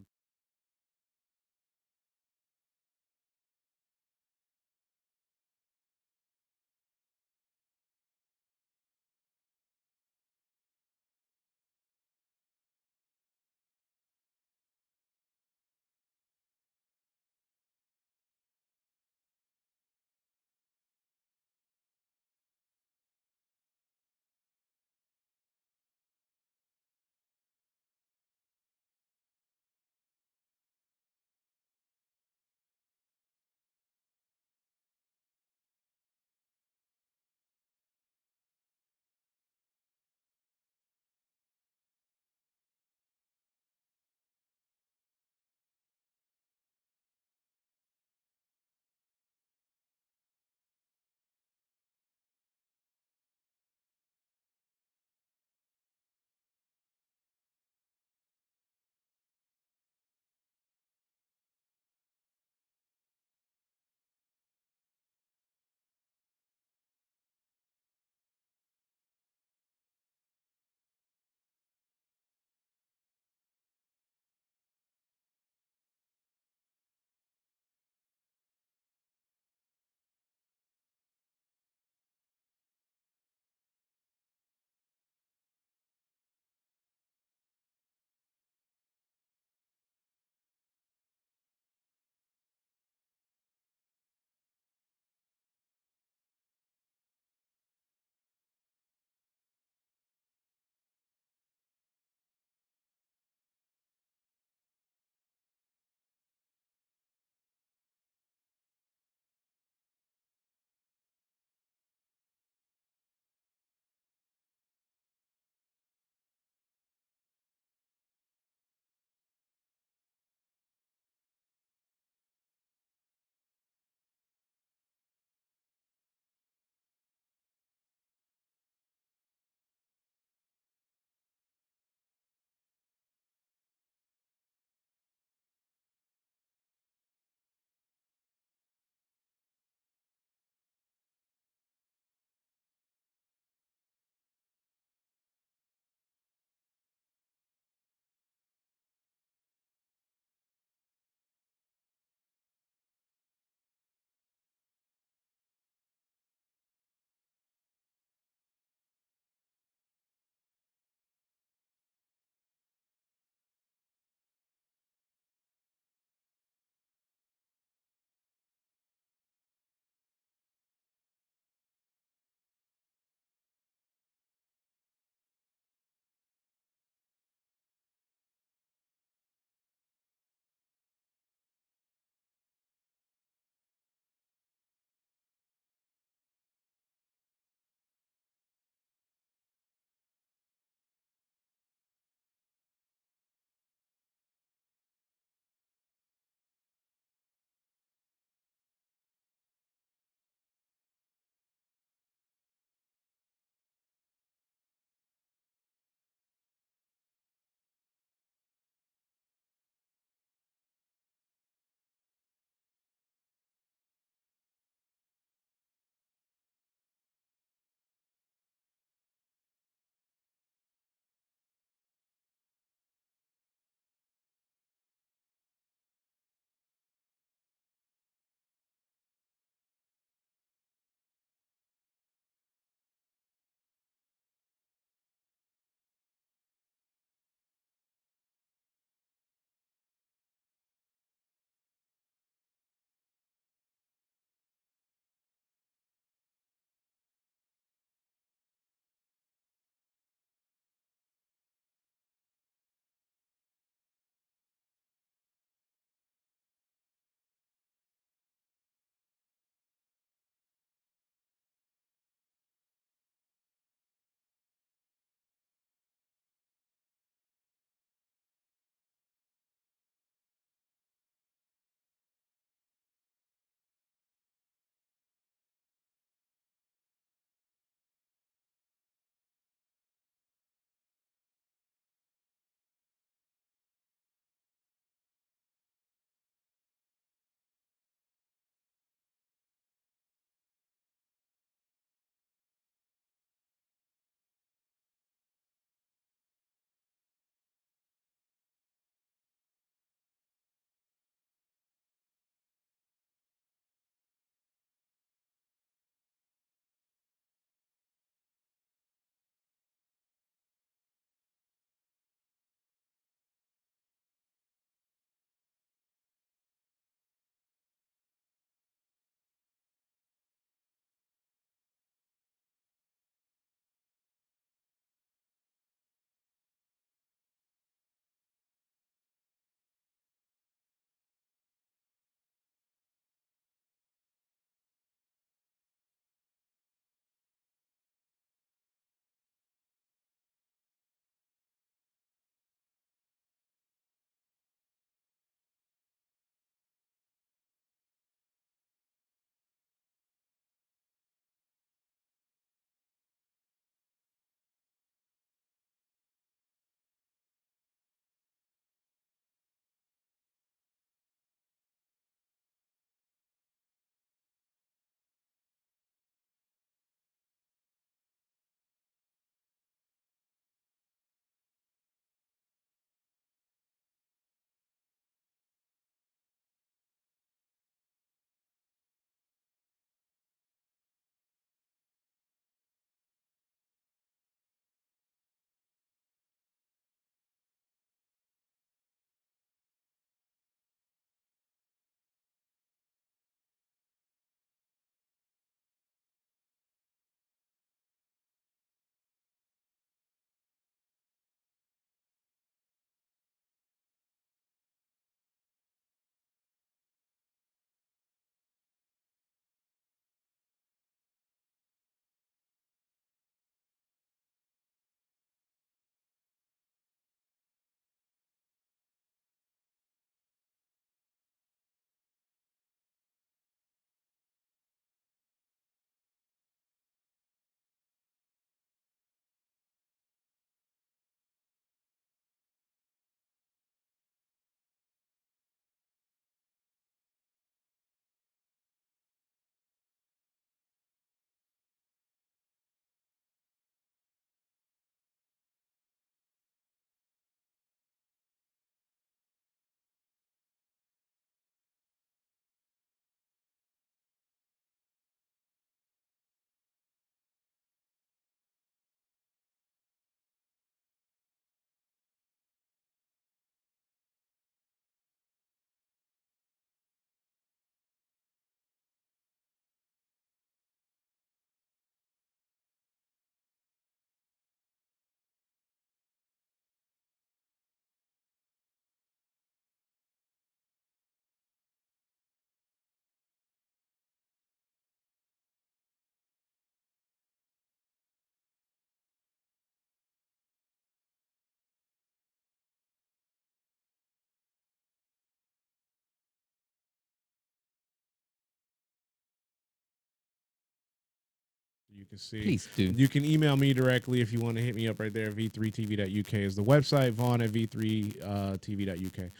you can see. Please do. You can email me directly if you want to hit me up right there. v3tv.uk is the website. Vaughn at v3tv.uk.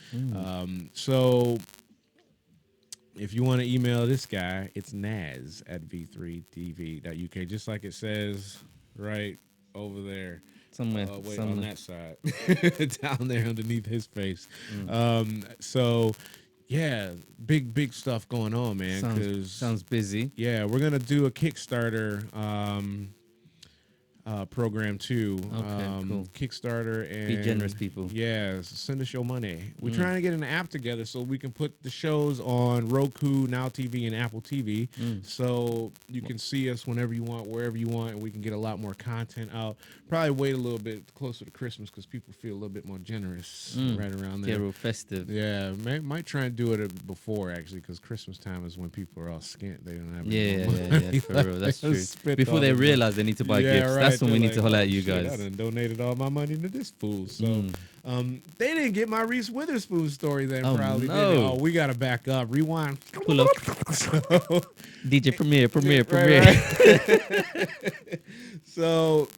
So if you want to email this guy, it's Naz at v3tv.uk, just like it says right over there. Somewhere. Wait, somewhere. on that side. Down there underneath his face. So, yeah, big stuff going on, man. Sounds busy. Yeah, we're going to do a Kickstarter program too. Okay, cool. Kickstarter and Be generous, people. Yeah, send us your money. We're trying to get an app together so we can put the shows on Roku, Now TV, and Apple TV, so you can see us whenever you want, wherever you want, and we can get a lot more content out. Probably wait a little bit closer to Christmas because people feel a little bit more generous right around there. Get real festive. Yeah, might try and do it before actually, because Christmas time is when people are all skint. They don't have Yeah, for real. That's true. Spent Before all they the money. realize they need to buy Yeah, gifts. right. That's when we They're need to like, holler at you "Oh, shit, I guys. done donated all my money to this fool." So they didn't get my Reese Witherspoon story then, Oh, probably. no. Did they? Oh, we got to back up. Rewind. Pull up. DJ Premiere. Right. So,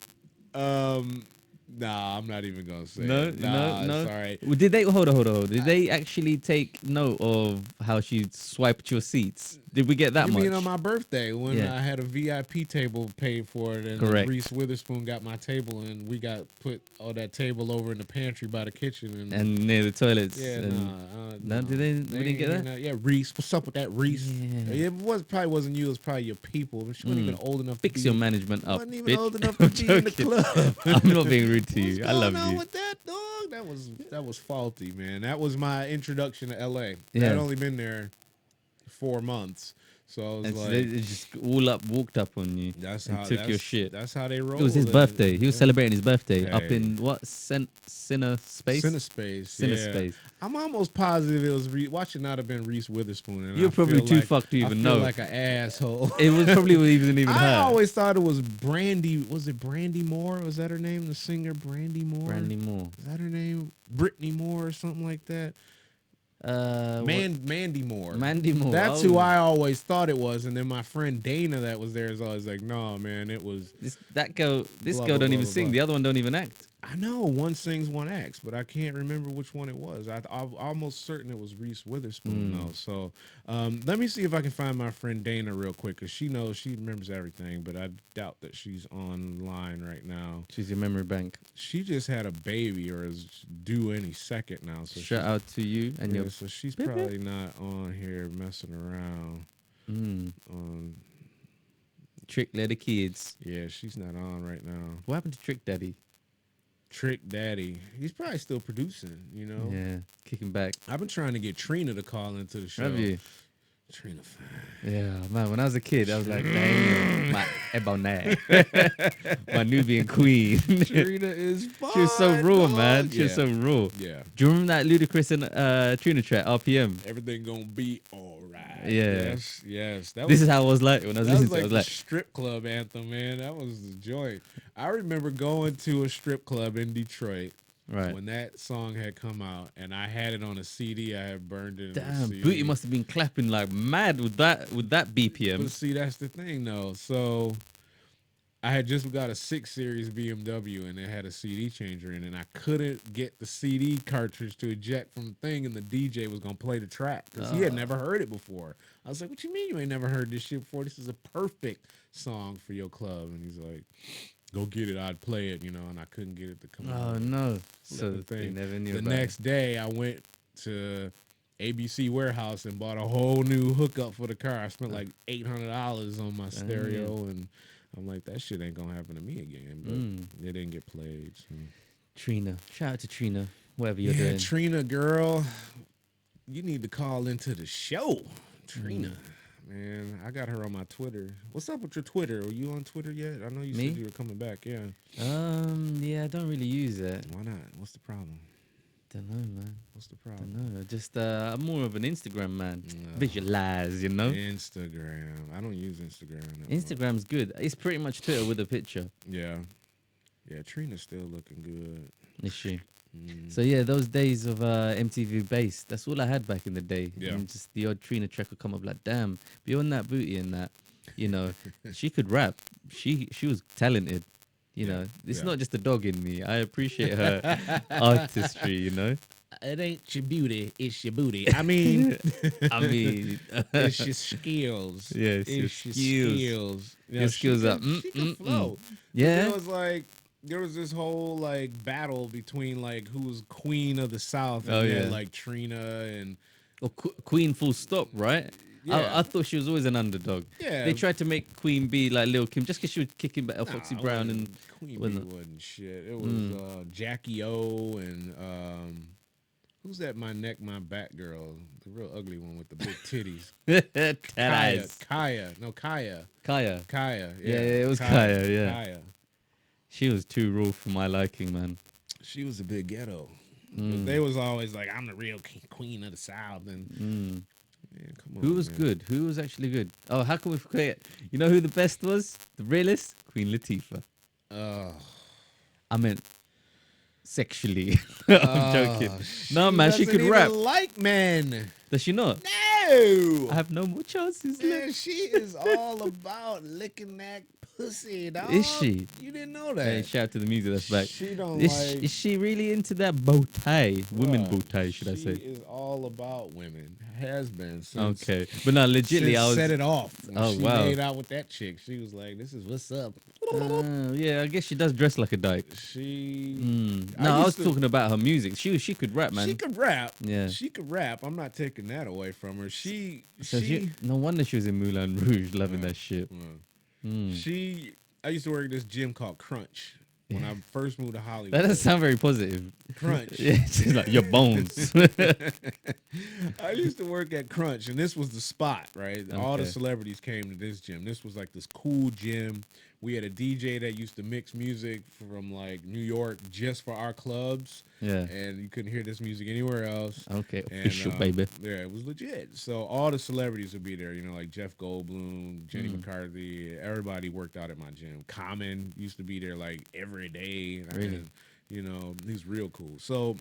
nah, I'm not even going to say No, it. Nah, no. it's all right. Well, did they hold on? Did they actually take note of how she swiped your seats? Did we get that You much? mean on my birthday when Yeah. I had a VIP table paid for it, and Correct. Reese Witherspoon got my table, and we got put all that table over in the pantry by the kitchen, And near the toilets. yeah, and nah, no, did they? We didn't ain't get hear that. nothing. Yeah, Reese, what's up with that, Reese? Yeah. It probably wasn't you. It was probably your people. But she wasn't even old enough. Fix to your be, management up. wasn't even bitch. old enough to I'm be in the joking. club. I'm not being rude to you. What's I love going on you. with that, dog? That was faulty, man. That was my introduction to LA. Yeah. I'd only been there 4 months, so I was And so like, they just walked up on you. that's and how took your shit. That's how they roll. It was his birthday. He was celebrating his birthday up Hey. in what? Cinna Space? Cinespace. Cinna Yeah. Space. I'm almost positive it was watch it not have been Reese Witherspoon. And You're I probably feel too like, fucked to even I feel know. like an asshole. It was probably wasn't even I her. always thought it was Brandy. Was it Brandy Moore? Was that her name? The singer Brandy Moore. Brandy Moore. Is that her name? Brittany Moore or something like that. Mandy Moore. Mandy Moore. That's Oh. who I always thought it was. And then my friend Dana that was there is always like, no, man, it was. This Blah, girl blah, don't blah, even blah, sing. blah. The other one don't even act. I know one sings, one acts, but I can't remember which one it was. I'm almost certain it was Reese Witherspoon, though. So let me see if I can find my friend Dana real quick, because she remembers everything, but I doubt that she's online right now. She's your memory bank. She just had a baby or is due any second now. So Shout out to you and your. so she's Beep, beep. probably not on here messing around. Trick Letter Kids. Yeah, she's not on right now. What happened to Trick Daddy? Trick Daddy, he's probably still producing, you know? Yeah, kicking back. I've been trying to get Trina to call into the show. Have you? Trina fine. Yeah, man. When I was a kid, I was like, damn, my ebony, my Nubian queen. Trina is fine. She was so raw, dog. man. She was Yeah. so raw. Yeah. Do you remember that Ludacris and Trina track, RPM? Everything gonna be all right. Yeah. Yes. This is how I was like when I was that was listening to it. like I was the like, strip club anthem, man. That was the joint. I remember going to a strip club in Detroit right. when that song had come out, and I had it on a CD. I had burned it. on a Damn, CD. Booty must have been clapping like mad with that BPM. But see, that's the thing, though. So I had just got a 6 Series BMW, and it had a CD changer in it, and I couldn't get the CD cartridge to eject from the thing, and the DJ was going to play the track because he had never heard it before. I was like, what you mean you ain't never heard this shit before? This is a perfect song for your club. And he's like, go get it. I'd play it, you know, and I couldn't get it to come out. Oh, no. So So the they thing. never knew The about it. next day, I went to ABC Warehouse and bought a whole new hookup for the car. I spent like $800 on my stereo, and I'm like, that shit ain't gonna happen to me again. But it didn't get played. So. Trina. Shout out to Trina, whatever you're Yeah, doing. Trina, girl, you need to call into the show. Trina, man, I got her on my Twitter. What's up with your Twitter? Are you on Twitter yet? I know you Me? said you were coming back. Yeah. Yeah, I don't really use it. Why not? What's the problem? Don't know, man. What's the Don't problem? know. Just I'm more of an Instagram man. No. Visualize, you know. Instagram. I don't use Instagram. that much. Instagram's good. It's pretty much Twitter with a picture. Yeah. Yeah, Trina's still looking good. Is she? So yeah, those days of MTV Base, that's all I had back in the day. Yeah. And just the odd Trina track would come up like, damn, beyond that booty and that, You know, she could rap. She was talented. You know, it's yeah. not just a dog in me. I appreciate her artistry. You know, It ain't your beauty, it's your booty. I mean, I mean, it's your skills. yeah, it's your skills. You know, Your skills are, She can flow. Yeah. It was like there was this whole like battle between like who was queen of the South. And Oh, you had, yeah. like Trina and Or Queen full stop, right? Yeah. I thought she was always an underdog. Yeah. They tried to make Queen Bee like Lil Kim just because she was kicking back Foxy Nah, it Brown wasn't- and Queen wasn't Bee wasn't shit. It was Jackie O and who's that? My neck, my back girl, the real ugly one with the big titties. Kaya. Kaya. Yeah, Yeah, it was Kaya, yeah. Kaya. She was too raw for my liking, man. She was a big ghetto. But they was always like, I'm the real queen of the South. And man, come on, Who was man. good? Who was actually good? Oh, how can we forget? You know who the best was? The realest? Queen Latifah. I meant sexually. I'm joking. No, man, she doesn't could even rap. like men. Does she not? No. I have no more chances left. Man, she is all about licking that pussy, dog. Is she? You didn't know that. Hey, shout out to the music that's back. She don't Is she really into that bow tie? Women Bruh, bow tie, should I She say? is all about women. Has been since. Okay. But no, legitly, Since I was. set it off. When Oh, she wow. made out with that chick. She was like, "This is what's up." Yeah, I guess she does dress like a dyke. She. No, I was used to- talking about her music. She could rap, man. She could rap. Yeah. She could rap. I'm not taking that away from her. She. So no wonder she was in Moulin Rouge, loving that shit. She. I used to work at this gym called Crunch when I first moved to Hollywood. That doesn't sound very positive. Crunch. Yeah, she's like your bones. I used to work at Crunch, and this was the spot, right? All the Okay. celebrities came to this gym. This was like this cool gym. We had a DJ that used to mix music from like New York just for our clubs. Yeah. And you couldn't hear this music anywhere else. Okay, And, official, baby. Yeah, it was legit. So all the celebrities would be there, you know, like Jeff Goldblum, Jenny McCarthy. Everybody worked out at my gym. Common used to be there like every day. Really? And, you know, he's real cool. So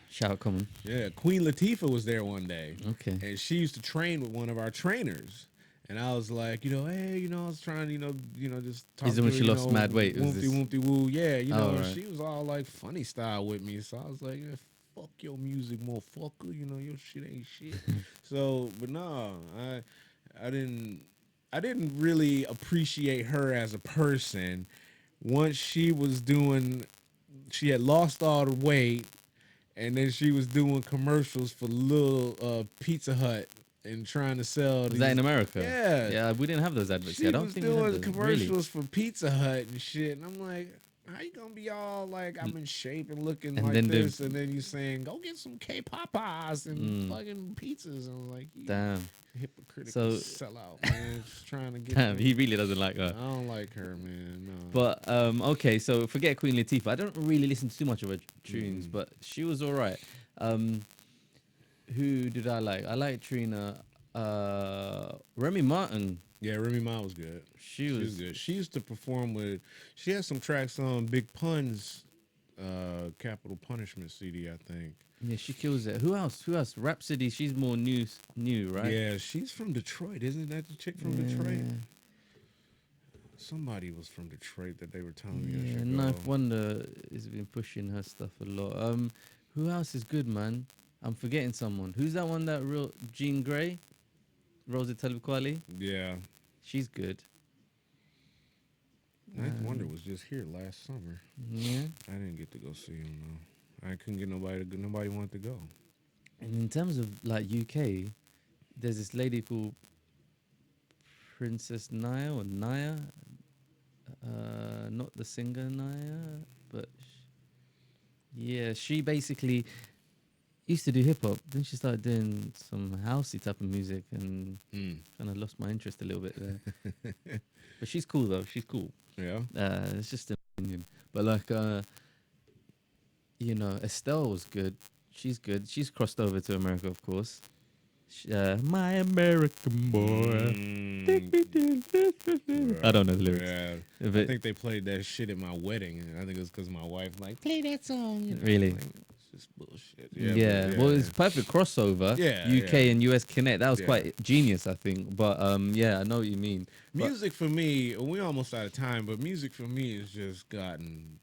Shout out, Common. yeah, Queen Latifah was there one day. Okay. And she used to train with one of our trainers. And I was like, you know, hey, you know, I was trying, you know, just talk Is it to when her, she you lost know, mad weight? Was Whoopty this- whoopty woo. Yeah, you know, Oh, right. she was all like funny style with me. So I was like, yeah, fuck your music, motherfucker. You know, your shit ain't shit. So, but no, I didn't really appreciate her as a person. Once she had lost all the weight, and then she was doing commercials for little Pizza Hut and trying to sell. Was that in America? Yeah. Yeah, we didn't have those adverts. She yet. I don't was think we had doing those. commercials Really? for Pizza Hut and shit, and I'm like, how you gonna be all like I'm in shape and looking And like then the- this, and then you saying go get some K-Popeyes and fucking pizzas, and I'm like, you Damn. hypocritical So- sellout, man, just trying to get. Damn, me. he really doesn't like I her. don't like her, man. No. But okay, so forget Queen Latifah. I don't really listen to too much of her tunes, but she was all right. Who did I like? I like Trina. Remy Martin. Yeah, Remy Ma was good. She She was was good. She used to perform with. She had some tracks on Big Pun's Capital Punishment CD, I think. Yeah, she kills it. Who else? Rhapsody. She's more new, right? Yeah, she's from Detroit, isn't that the chick from Detroit? Somebody was from Detroit that they were telling me. I Yeah, should Knife go. Wonder has been pushing her stuff a lot. Who else is good, man? I'm forgetting someone. Who's that one that real Jean Grey? Rosa Talib Kweli? Yeah, She's good. Ninth Wonder was just here last summer. Yeah. I didn't get to go see him though. I couldn't get nobody. Nobody wanted to go. And in terms of like UK, there's this lady called Princess Naya or Naya. Not the singer Naya, but yeah, she basically used to do hip hop. Then she started doing some housey type of music, and kind of lost my interest a little bit there. But she's cool though. She's cool. Yeah. It's just an opinion. But like, Estelle was good. She's good. She's crossed over to America, of course. My American boy. I don't know the lyrics. Yeah. If I it- think they played that shit at my wedding, and I think it was because my wife like play that song. You know? Really? Like, just bullshit. Yeah, well, it's perfect crossover. Yeah, UK and US Connect. That was Yeah. quite genius, I think. But yeah, I know what you mean. Music for me, we almost out of time, but music for me has just gotten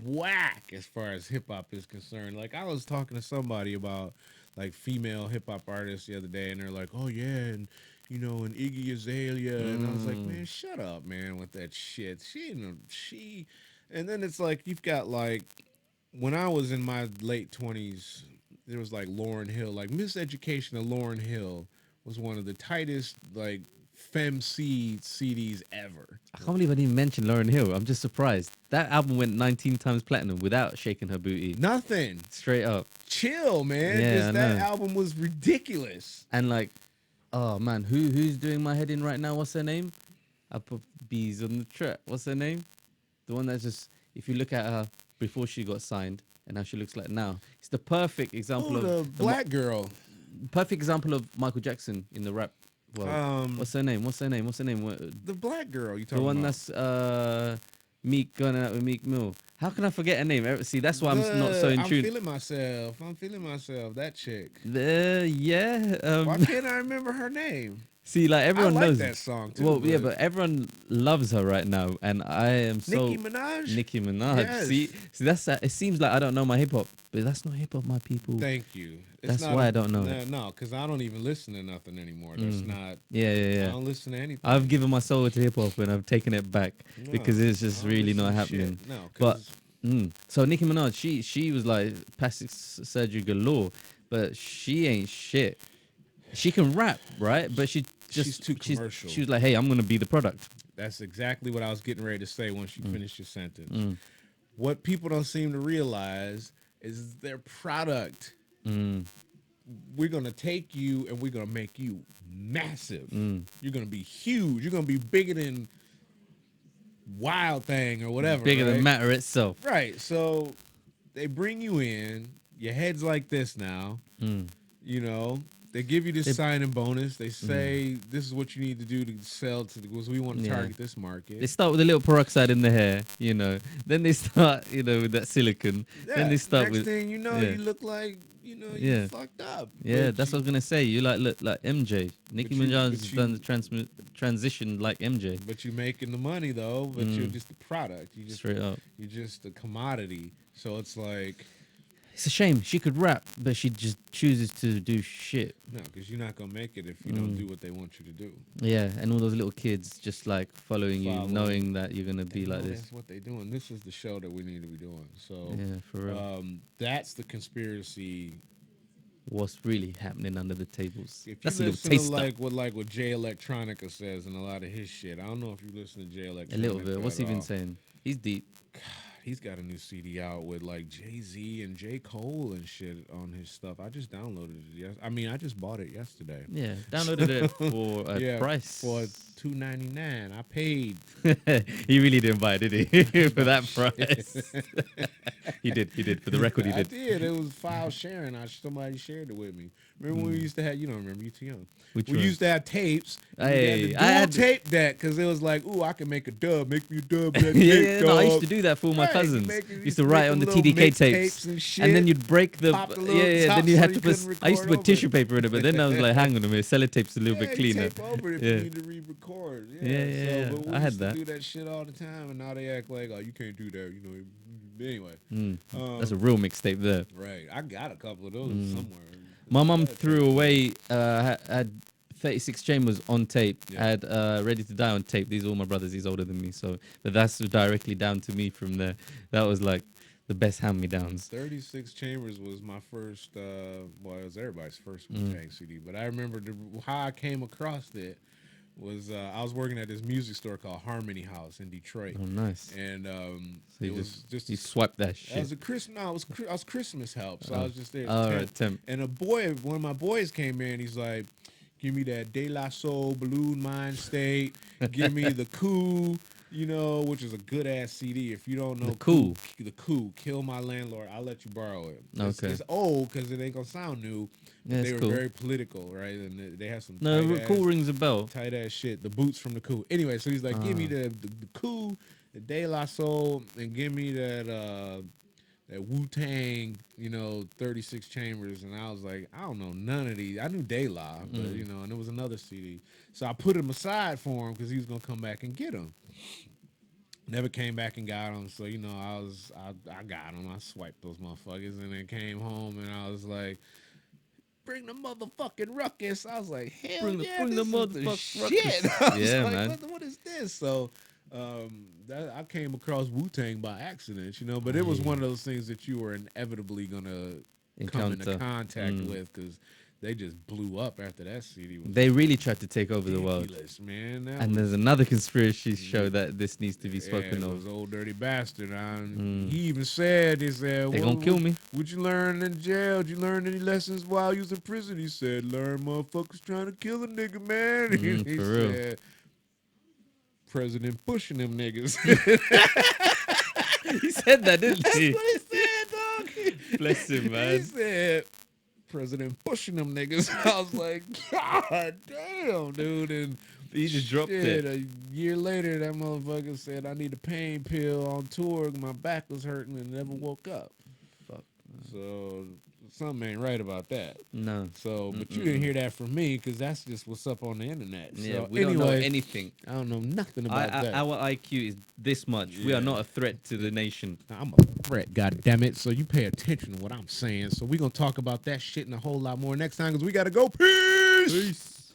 whack as far as hip hop is concerned. Like I was talking to somebody about like female hip hop artists the other day, and they're like, "Oh yeah, and you know, and Iggy Azalea," and I was like, "Man, shut up, man, with that shit." She, and then it's like you've got like when I was in my late 20s, there was like Lauryn Hill, like Miseducation of Lauryn Hill was one of the tightest like femc CDs ever. I can't believe I didn't mention Lauryn Hill. I'm just surprised. That album went 19 times platinum without shaking her booty. Nothing. Straight up. Chill, man. Yeah, Just I that know. album was ridiculous. And like, oh man, who's doing my head in right now? What's her name? I put bees on the track. What's her name? The one that's just, if you look at her before she got signed and how she looks like now, it's the perfect example Oh, of the black girl. perfect example of Michael Jackson in the rap world. What's her name? The black girl you The talking one about? that's Meek going out with Meek Mill. How can I forget her name? See, that's why I'm not so in I'm tune. feeling myself. That chick. Yeah. Why can't I remember her name? See, like everyone I like knows that song too. Well, yeah, but everyone loves her right now, and I am so Nicki Minaj. Nicki Minaj. Yes. See, that's it. Seems like I don't know my hip hop, but that's not hip hop, my people. Thank you. That's why I don't know. No, because I don't even listen to nothing anymore. That's not. Yeah. I don't listen to anything. I've given my soul to hip hop, and I've taken it back No, because it's just I don't really listen not to happening. shit. No, But 'cause so Nicki Minaj, she was like plastic surgery galore, but she ain't shit. She can rap, right? But she's too commercial. She was like, hey, I'm gonna be the product. that's exactly what I was getting ready to say once you finished your sentence. Mm. What people don't seem to realize is their product. Mm. We're gonna take you and we're gonna make you massive. Mm. You're gonna be huge. You're gonna be bigger than Wild Thing or whatever. Bigger right? than matter itself. Right. So they bring you in. Your head's like this now. Mm. You know. They give you this signing bonus. They say this is what you need to do to sell to because we want to Yeah. target this market. They start with a little peroxide in the hair, you know. Then they start, with that silicone. Then they start Next with thing you know, yeah. you look like you Yeah. fucked up. yeah. But That's what I was gonna say. You look like MJ. Nicki But you- Minaj but has you- done the transition like MJ. But you're making the money though. But you're just the product. You just Straight up. You're just a commodity. So it's like It's a shame. She could rap, but she just chooses to do shit. no, because you're not gonna make it if you don't do what they want you to do. Yeah, and all those little kids just like following you, Following. knowing that you're gonna be And like no, this. That's what they're doing. This is the show that we need to be doing. So Yeah, for real. that's the conspiracy. What's really happening under the tables? If That's you a little listen taste. to like what Jay Electronica says and a lot of his shit. I don't know if you listen to Jay Electronica. A little bit. What's he at been all. saying? He's deep. He's got a new CD out with like Jay-Z and J. Cole and shit on his stuff. I just downloaded it. I just bought it yesterday. Yeah, downloaded it for a price. for $2.99. I paid. He really didn't buy it, did he? For that price. He did. For the record, he I did. did. It was file sharing. Somebody shared it with me. Remember when we used to have? You don't remember? You too young. Which we one? used to have tapes. and we Hey, had I the had- dual tape deck because it was like, ooh, I can make a dub. Make me a dub. That Yeah, tape, no, I used dog. to do that for all my Right, you cousins. make it- Used to make write them on the little TDK mixtapes tapes, and shit. and then you'd break the Pop the little yeah. top Then you so had you to put. couldn't I used to record put tissue over it. paper in it, but then I was like, hang on a minute, sellotapes a little bit You cleaner. tape over if Yeah. you need to re-record. Yeah. But we I had used that. to do that shit all the time, and now they act like, oh, you can't do that. Anyway. That's a real mixtape there. Right. I got a couple of those somewhere. My mum threw away. Had 36 Chambers on tape. Yeah. Had Ready to Die on tape. These are all my brothers. He's older than me, so but that's directly down to me from there. That was like the best hand-me-downs. 36 Chambers was my first, it was everybody's first Wu-Tang CD. But I remember how I came across it was I was working at this music store called Harmony House in Detroit. Oh, nice. And So it you was just you swiped that It shit. was a Christmas. No, I was Christmas help, so I was just there. Oh, temp. right, temp. And one of my boys came in. He's like, "Give me that De La Soul Balloon Mind State. Give me the Coup, which is a good ass CD. If you don't know the Coup, Kill My Landlord. I'll let you borrow it. Okay. It's old because it ain't gonna sound new. But Yeah, they it's were cool. very political, right? And they have some No, tight cool ass, rings a bell. tight ass shit. The boots from the Coup. Anyway, so he's like, "Give me the Coup, the De La Soul, and give me that that Wu-Tang, 36 Chambers, and I was like, I don't know none of these. I knew De La, but and there was another CD. So I put him aside for him because he was gonna come back and get him. Never came back and got him. So I got him. I swiped those motherfuckers and then came home and I was like, bring the motherfucking ruckus. I was like, hell Bring the- yeah, bring the this is motherfucking shit. ruckus. I was Yeah, like, man. What is this? So I came across Wu-Tang by accident, but it was one of those things that you were inevitably gonna come into Encounter. contact with because they just blew up after that CD was They really tried to take over the world. ridiculous, man. That And was- there's another conspiracy show that this needs to be spoken it of. was old dirty bastard. He even said, They gonna kill me. What you learn in jail? Did you learn any lessons while you was in prison? He said, learn motherfuckers trying to kill a nigga, man. He for real. said, President pushing them niggas. He said that, didn't he? That's what he said, dog. Bless him, He man. said, President pushing them niggas. I was like, God damn, dude. And He just dropped shit, it. a year later, that motherfucker said, I need a pain pill on tour. My back was hurting and never woke up. Fuck. So something ain't right about that. No. So, but you didn't hear that from me because that's just what's up on the internet. Yeah, So we don't know anyway, anything. I don't know nothing about that. Our IQ is this much. We Yeah. are not a threat to the nation. I'm a threat, God damn it. So you pay attention to what I'm saying. So we're going to talk about that shit and a whole lot more next time because we got to go. Peace.